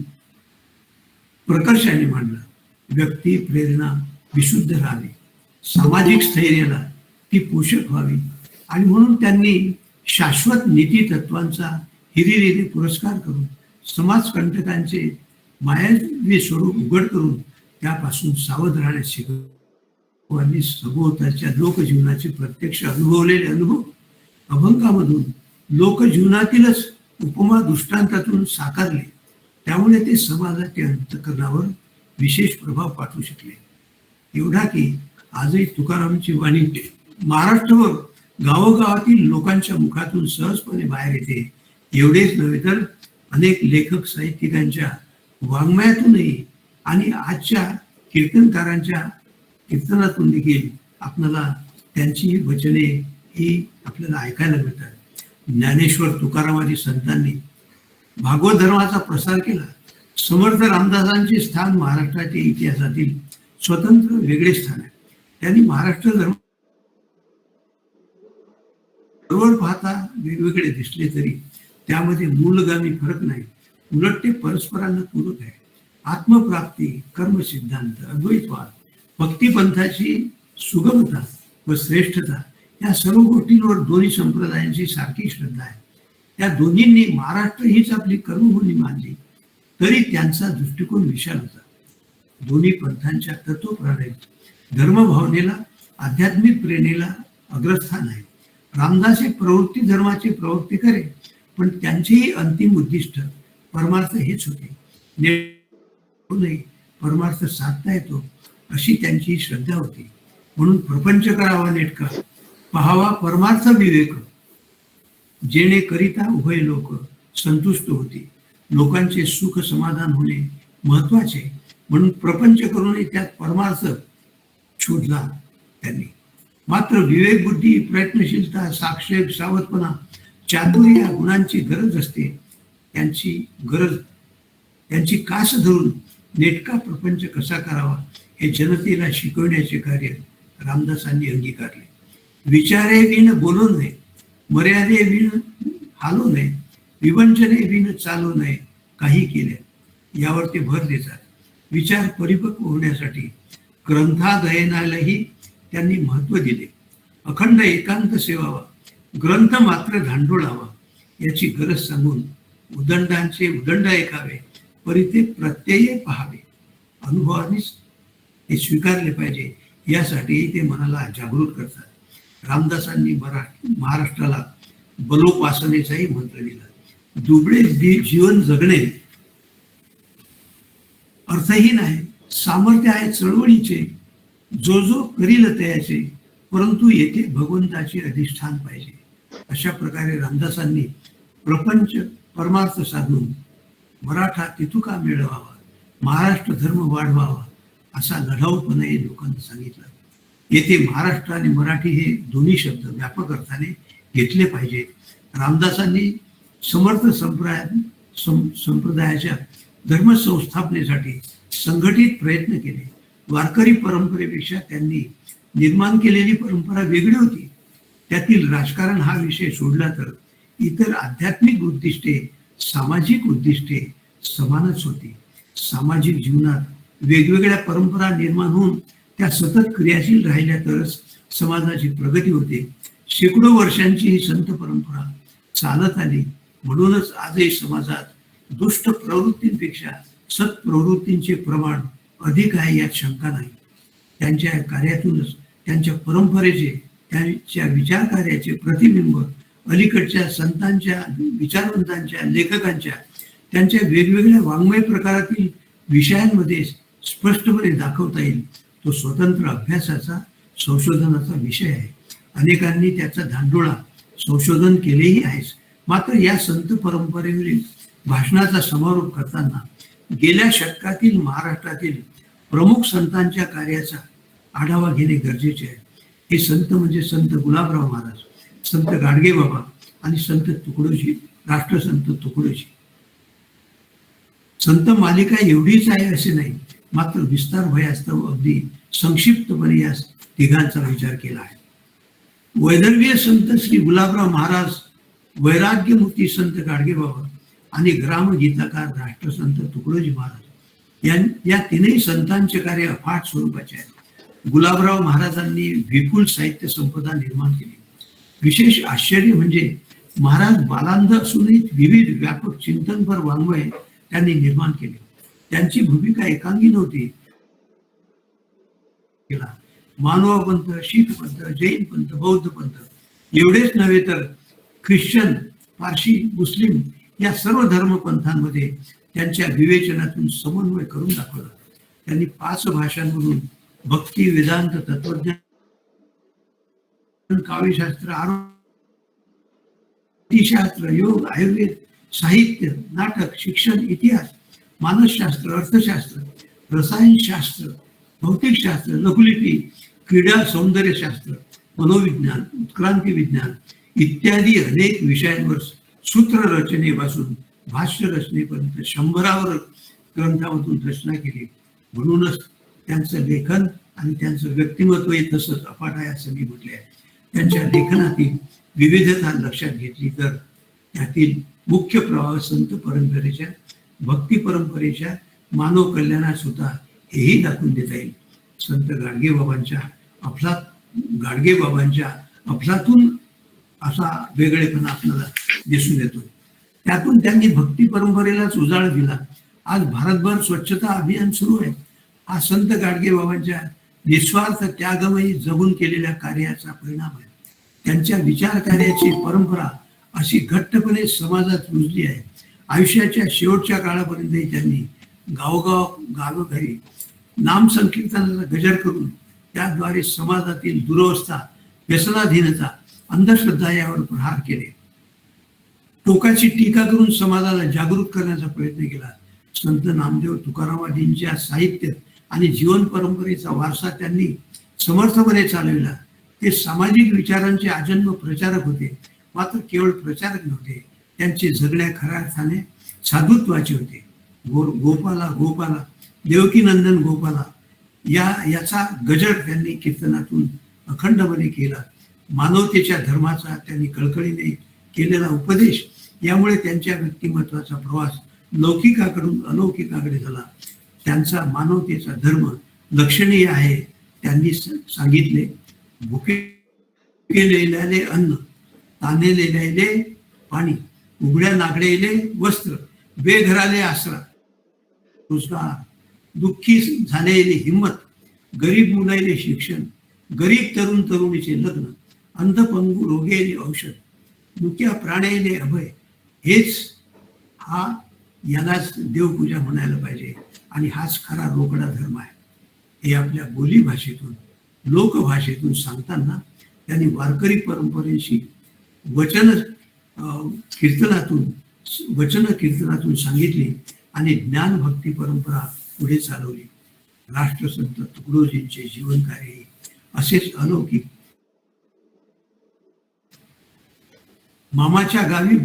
प्रकर्षाने मांडला. व्यक्ती प्रेरणा विशुद्ध राहावी, सामाजिक स्थैर्याला ती पोषक व्हावी, आणि म्हणून त्यांनी शाश्वत नीती तत्वांचा हिरिरीने पुरस्कार करून समाजकंटकांचे मायावी स्वरूप उघड करून त्यापासून सावध राहण्यास शिकवले. सभोवतालच्या लोकजीवनाचे प्रत्यक्ष अनुभवलेले अनुभव अभंगामधून लोकजीवनातीलच उपमा दृष्टांतातून साकारले. त्यामुळे ते समाजाच्या अंतःकरणावर विशेष प्रभाव पाठवू शकले. एवढा की आजही तुकारामांची वाणी महाराष्ट्रावर गावोगावातील लोकांच्या मुखातून सहजपणे बाहेर येते. एवढेच नव्हे तर अनेक लेखक साहित्यिकांच्या वाङ्मयातूनही आणि आजच्या कीर्तनकारांच्या कीर्तनातून देखील आपल्याला त्यांची वचने ही आपल्याला ऐकायला मिळतात. ज्ञानेश्वर तुकारामादी संतांनी भागवत धर्माचा प्रसार केला. समर्थ रामदासांचे स्थान महाराष्ट्राच्या इतिहासातील स्वतंत्र वेगळे स्थान आहे. त्यांनी महाराष्ट्र धर्म जवळ पाहता वेगवेगळे दिसले तरी त्यामध्ये मूलगामी फरक नाही, उलट ते परस्परांना पूरक आहे. आत्मप्राप्ती, कर्मसिद्धांत, अद्वैतवाद, भक्तिपंथाची सुगमता व श्रेष्ठता या सर्व गोष्टींवर दोन्ही संप्रदायांची सारखी श्रद्धा आहे. त्या दोन्हींनी महाराष्ट्र हीच आपली कर्मभूमी मानली तरी त्यांचा दृष्टिकोन विशाल होता. दोन्ही पंथांच्या तत्वप्रणालीत धर्मभावनेला, आध्यात्मिक प्रेरणेला अग्रस्थान आहे. रामदास हे प्रवृत्ती धर्माचे प्रवक्ते करे, पण त्यांचेही अंतिम उद्दिष्ट परमार्थ हेच होते. परमार्थ साधता येतो अशी त्यांची श्रद्धा होती. म्हणून प्रपंच करावा नेटका, पहावा परमार्थ विवेक, जेणे करिता उभय लोक संतुष्ट होती. लोकांचे सुख समाधान होणे महत्वाचे, म्हणून प्रपंच करूनही त्यात परमार्थ शोधला त्यांनी. मात्र विवेक, बुद्धी, प्रयत्नशीलता, साक्षेप, सावधपणा, चातुर्य या गुणांची गरज असते. त्यांची कास धरून नेटका प्रपंच कसा करावा हे जनतेला शिकवण्याचे कार्य रामदासांनी अंगीकारले. विचारे विण बोलू नये, मर्यादे विण हालू नये, विवंचने विण चालू नये, काही केले यावर ते भर देतात. विचार परिपक्व होण्यासाठी ग्रंथाध्ययनालाही त्यांनी महत्व दिले. अखंड एकांत सेवावा, ग्रंथ मात्र धांडोळावा याची गरज सांगून उदंडांचे उदंड ऐकावे, परी ते प्रत्यय पहावे, अनुभवानेच हे स्वीकारले पाहिजे यासाठी ते मनाला जागृत करतात. रामदासांनी महाराष्ट्राला बलोपासनेचाही मंत्र दिला. दुबळे जीवन जगणे अर्थहीन आहे, सामर्थ्य आहे चळवळीचे, जो जो करील तयाचे, परंतु येथे भगवंताचे अधिष्ठान पाहिजे. अशा प्रकारे रामदासांनी प्रपंच परमार्थ साधून मराठा तितुका मिळवावा, महाराष्ट्र धर्म वाढवावा असा लढाऊपणाने लोकांना सांगितलं. येथे महाराष्ट्र आणि मराठी हे दोन्ही शब्द व्यापक अर्थाने घेतले पाहिजेत. रामदासांनी समर्थ संप्रदायाच्या धर्म संस्थापनेसाठी संघटित प्रयत्न केले. वारकरी परंपरेपेक्षा त्यांनी निर्माण केलेली परंपरा वेगळी होती. त्यातील राजकारण हा विषय सोडला तर इतर आध्यात्मिक उद्दिष्टे, सामाजिक उद्दिष्टे समानच होती. सामाजिक जीवनात वेगवेगळ्या परंपरा निर्माण होऊन त्या सतत क्रियाशील राहिल्या तरच समाजाची प्रगती होते. शेकडो वर्षांची ही संत परंपरा चालत आली. म्हणूनच आजही समाजात दुष्ट प्रवृत्तींपेक्षा सत्प्रवृत्तींचे प्रमाण अधिक आहे यात शंका नाही. त्यांच्या कार्यातूनच त्यांच्या परंपरेचे, त्यांच्या विचार कार्याचे प्रतिबिंब अलीकडच्या संतांच्या, विचारवंतांच्या, लेखकांच्या त्यांच्या वेगवेगळ्या वाङ्मय प्रकारातील विषयांमध्ये स्पष्टपणे दाखवता येईल. तो स्वतंत्र अभ्यासाचा, संशोधनाचा विषय आहे. अनेकांनी त्याचा धांडोळा संशोधन केलेही आहेच. मात्र या संत परंपरेवरील भाषणाचा समारोप करताना गेल्या शतकातील महाराष्ट्रातील प्रमुख संतांच्या कार्याचा आढावा घेणे गरजेचे आहे. हे संत म्हणजे संत गुलाबराव महाराज, संत गाडगेबाबा आणि संत तुकडोजी, राष्ट्रसंत तुकडोजी. संत मालिका एवढीच आहे असे नाही, मात्र विस्तार भयास्तव अगदी संक्षिप्तपणे या तिघांचा विचार केला आहे. वैदर्भीय संत श्री गुलाबराव महाराज, वैराग्यमूर्ती संत गाडगेबाबा आणि ग्रामगीताकार राष्ट्रसंत तुकडोजी महाराज या तीनही संतांचे कार्य अफाट स्वरूपाचे आहे. गुलाबराव महाराजांनी विपुल साहित्य संपदा निर्माण केली. विशेष आश्चर्य म्हणजे महाराज बालांध असूनही विविध व्यापक चिंतनपर वाङ्मय त्यांनी निर्माण केले. त्यांची भूमिका एकांगी नव्हती. मानव पंथ, शीख पंथ, जैन पंथ, बौद्ध पंथ एवढेच नव्हे तर ख्रिश्चन, पारशी, मुस्लिम या सर्व धर्मपंथांमध्ये त्यांच्या विवेचनातून समन्वय करून दाखवला. त्यांनी 5 भाषांमधून भक्ती, वेदांत, तत्वज्ञान, काव्यशास्त्र, शास्त्र, योग, आयुर्वेद, साहित्य, नाटक, शिक्षण, इतिहास, मानसशास्त्र, अर्थशास्त्र, रसायनशास्त्र, भौतिकशास्त्र, लघुलिपी, क्रीडा, सौंदर्यशास्त्र, मनोविज्ञान, उत्क्रांती विज्ञान इत्यादी अनेक विषयांवर सूत्र रचनेपासून भाष्य रचनेपर्यंत 100वर ग्रंथामधून रचना केली. म्हणूनच त्यांचं लेखन आणि त्यांचं व्यक्तिमत्वही तसंच अफाट आहे असं मी म्हटले आहे. त्यांच्या लेखनातील विविधता लक्षात घेतली तर त्यातील मुख्य प्रवाह संत परंपरेच्या, भक्ती परंपरेच्या, मानव कल्याणात सुद्धा हेही दाखवून देता येईल. संत गाडगेबाबांच्या अफलातून असा वेगळेपणा आपल्याला दिसून येतो. त्यातून त्यांनी भक्ती परंपरेलाच उजाळा दिला. आज भारतभर स्वच्छता अभियान सुरू आहे. हा संत गाडगेबाबांच्या निस्वार्थ त्यागमयी जगून केलेल्या कार्याचा परिणाम आहे. त्यांच्या विचार कार्याची परंपरा अशी घट्टपणे समाजात रुजली आहे. आयुष्याच्या शेवटच्या काळापर्यंतही त्यांनी गावोघरी नाम संकीर्तनाचा गजर करून त्याद्वारे समाजातील दुरवस्था, व्यसनाधीनता, अंधश्रद्धा यावर प्रहार केले. टोकाची टीका करून समाजाला जागृत करण्याचा प्रयत्न केला. संत नामदेव तुकारामांच्या साहित्य आणि जीवन परंपरेचा वारसा त्यांनी समर्थपणे चालविला. ते सामाजिक विचारांचे आजन्म प्रचारक होते. मात्र केवळ प्रचारक नव्हते, त्यांचे जगण्या खऱ्या अर्थाने साधुत्वाचे होते. गोपाला देवकीनंदन गोपाला याचा गजर त्यांनी कीर्तनातून अखंडपणे केला. मानवतेच्या धर्माचा त्यांनी कळकळीने केलेला उपदेश यामुळे त्यांच्या व्यक्तिमत्वाचा प्रवास लौकिकाकडून अलौकिकाकडे झाला. त्यांचा मानवतेचा धर्म लक्षणीय आहे. त्यांनी सांगितले, भुके लेल्याले अन्न, ताने लेल्याले पाणी, उघड्या नागडेले वस्त्र, बेघराले आसरा, रोजगार, दुःखी झालेली हिंमत, गरीब मुलाले शिक्षण, गरीब तरुण तरुणीचे लग्न, अंधपंगू रोगेले औषध, मुक्या प्राण्याले अभय. हेच यालाच देवपूजा म्हणायला पाहिजे आणि हाच खरा रोकडा धर्म आहे. हे आपल्या बोली भाषेतून, लोकभाषेतून सांगताना त्यांनी वारकरी परंपरेशी वचन कीर्तनातून सांगितली आणि ज्ञान भक्ती परंपरा पुढे चालवली. राष्ट्रसंत तुकडोजींचे जीवन कार्य असेच अलौकिक. मामाच्या गावी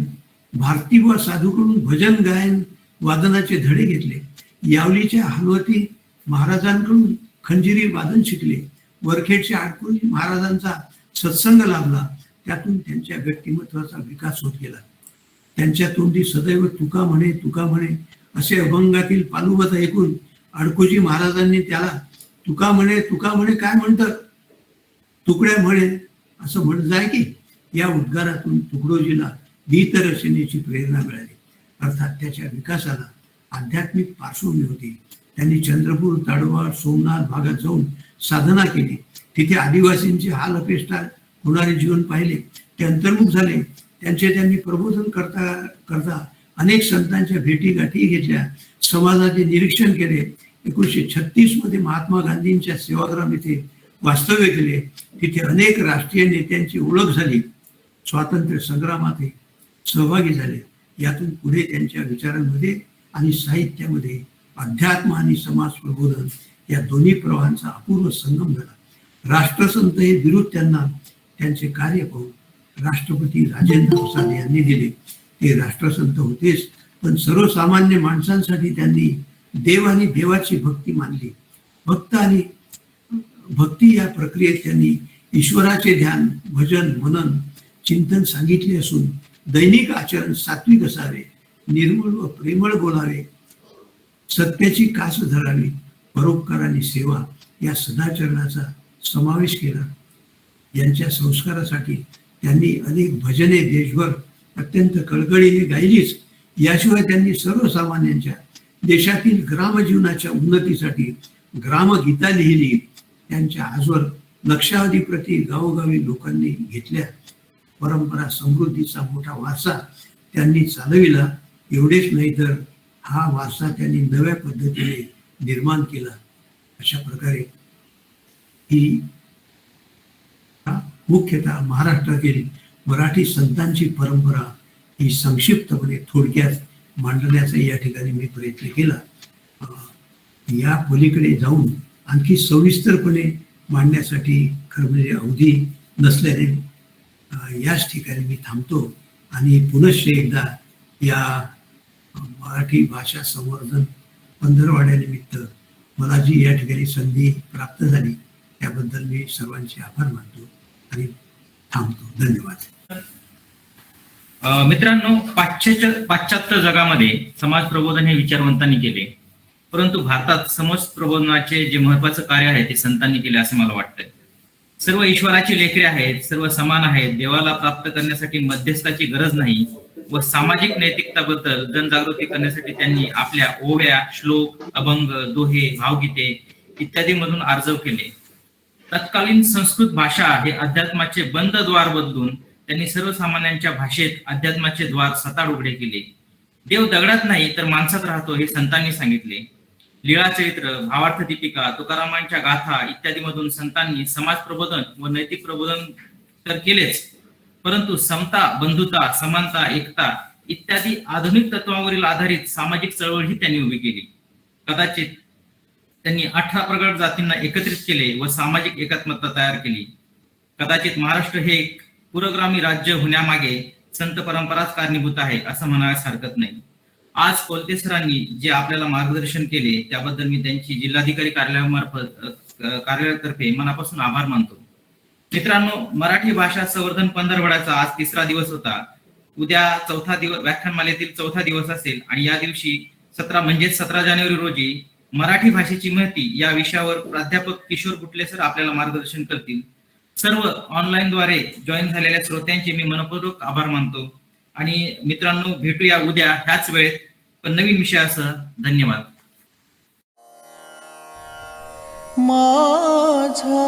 भारती व साधूकडून भजन गायन वादनाचे धडे घेतले. यावलीच्या हलवती महाराजांकडून खंजिरी वादन शिकले. वरखेडच्या आडकुळी महाराजांचा सत्संग लाभला. त्यातून त्यांच्या व्यक्तिमत्वाचा विकास होत गेला. त्यांच्या तोंडी सदैव तुका म्हणे असे अभंगातील पालुवत ऐकून आडकोजी महाराजांनी त्याला तुका म्हणे काय म्हणतं, तुकड्या म्हणे असं म्हणत जाय की. या उद्गारातून तुकडोजीला गीत रचनेची प्रेरणा मिळाली. अर्थात त्याच्या विकासाला आध्यात्मिक पार्श्वभूमी होती. त्यांनी चंद्रपूर, ताडोबा, सोमनाथ भागात जाऊन साधना केली. तिथे आदिवासींचे हाल अपेष्टा होणारे जीवन पाहिले. ते अंतर्मुख झाले. त्यांनी प्रबोधन करता अनेक संतांच्या भेटी गाठी घेतल्या. समाजाचे निरीक्षण केले. 1936 मध्ये महात्मा गांधींच्या सेवाग्राम येथे वास्तव्य केले. तिथे अनेक राष्ट्रीय नेत्यांची ओळख झाली. स्वातंत्र्य संग्रामात सहभागी झाले. यातून पुढे त्यांच्या विचारांमध्ये आणि साहित्यामध्ये अध्यात्म आणि समाज प्रबोधन या दोन्ही प्रवाहांचा अपूर्व संगम झाला. राष्ट्रसंत हे बिरुद त्यांना त्यांचे कार्य पाहून राष्ट्रपती राजेंद्र प्रसाद यांनी दिले. ते राष्ट्रसंत होतेच, पण सर्वसामान्य माणसांसाठी त्यांनी देव आणि देवाची भक्ती मानली. भक्ती या प्रक्रियेत त्यांनी ईश्वराचे ध्यान, भजन, मनन, चिंतन सांगितले असून दैनिक आचरण सात्विक असावे, निर्मळ व प्रेमळ बोलावे, सत्याची कास धरावी, परोपकार आणि सेवा या सदाचरणाचा समावेश केला. यांच्या संस्कारासाठी त्यांनी अनेक भजने देशभर अत्यंत कळकळीने गायलीच. याशिवाय त्यांनी सर्वसामान्यांच्या देशातील ग्रामजीवनाच्या उन्नतीसाठी ग्रामगीता लिहिली. त्यांच्या आजवर लक्षावधी प्रति गावोगावी लोकांनी घेतल्या. परंपरा समृद्धीचा मोठा वारसा त्यांनी चालविला. एवढेच नाही तर हा वारसा त्यांनी नव्या पद्धतीने निर्माण केला. अशा प्रकारे ही मुख्यतः महाराष्ट्रातील मराठी संतांची परंपरा ही संक्षिप्तपणे थोडक्यात मांडण्याचा या ठिकाणी मी प्रयत्न केला. या पलीकडे जाऊन आणखी सविस्तरपणे मांडण्यासाठी खरं म्हणजे अवधी नसल्याने याच ठिकाणी मी थांबतो आणि पुनश्च एकदा या मराठी भाषा संवर्धन पंधरवड्यानिमित्त मला जी या ठिकाणी संधी प्राप्त झाली त्याबद्दल मी सर्वांचे आभार मानतो आणि थांबतो. धन्यवाद. मित्रांनो, पाश्चात्य जगामध्ये समाज प्रबोधन हे विचारवंतांनी केले, परंतु भारतात समाज प्रबोधनाचे जे महत्वाचं कार्य आहे ते संतांनी केले असे मला वाटतंय. सर्व ईश्वराची लेकरे आहेत, सर्व समान आहेत. देवाला प्राप्त करण्यासाठी मध्यस्थाची गरज नाही व सामाजिक नैतिकताबद्दल जनजागृती करण्यासाठी त्यांनी आपल्या ओव्या, श्लोक, अभंग, दोहे, भावगीते इत्यादी मधून आर्जव केले. तत्कालीन संस्कृत भाषा हे अध्यात्माचे बंद द्वार बदलून त्यांनी सर्वसामान्यांच्या भाषेत अध्यात्माचे द्वार सताड उघडे केले. देव दगडात नाही तर माणसात राहतो हे संतांनी सांगितले. लीळा चरित्र, भावार्थ दीपिका, तुकारामांच्या गाथा इत्यादी मधून संतांनी समाज प्रबोधन व नैतिक प्रबोधन तर केलेच, परंतु समता, बंधुता, समानता, एकता इत्यादी आधुनिक तत्वावरील आधारित सामाजिक चळवळही त्यांनी उभी केली. कदाचित त्यांनी 18 प्रगत जातींना एकत्रित केले व सामाजिक एकात्मता तयार केली. कदाचित महाराष्ट्र हे एक पुरोगामी राज्य होण्यामागे संत परंपराच कारणीभूत आहे असं म्हणायला हरकत नाही. आज कोलते सरांनी जे आपल्याला मार्गदर्शन केले त्याबद्दल मी त्यांची जिल्हाधिकारी कार्यालयातर्फे मनापासून आभार मानतो. मित्रांनो, मराठी भाषा संवर्धन पंधरवड्याचा आज 3रा दिवस होता. उद्या 4था दिवस व्याख्यानमालेतील 4था दिवस असेल आणि या दिवशी 17 जानेवारी रोजी मराठी भाषेची महती या विषयावर प्राध्यापक किशोर गुटले सर आपल्याला मार्गदर्शन करतील. सर्व ऑनलाईन द्वारे जॉईन झालेल्या श्रोत्यांचे मी मनपूर्वक आभार मानतो. आणि मित्रांनो, भेटूया उद्या ह्याच वेळेत पण नवीन विषयासह. धन्यवाद. माझा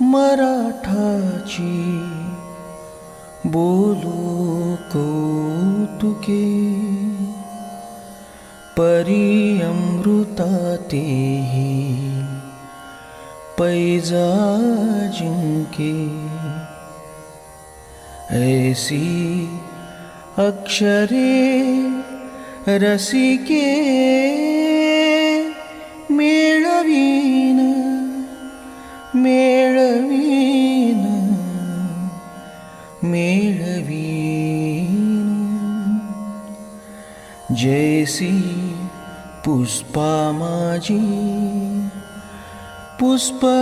मराठाची बोलू कौतुके, परी अमृता तेही पैजा जिंके. ऐसी अक्षरे रसिके मेळवीन मेळवीन मेळवीन. जैसी पुष्पा माझी पुष्पमोगरी,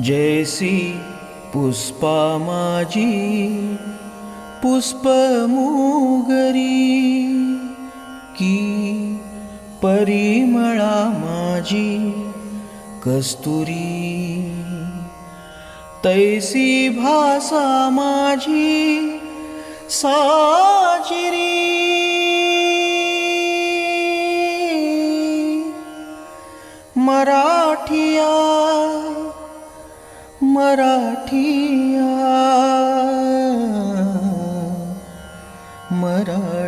जैसी पुष्पा माझी पुष्पमोगरी, की परिमळा माझी कस्तुरी. तैसी भाषा माझी साजिरी, मराठिया मराठिया मराठिया.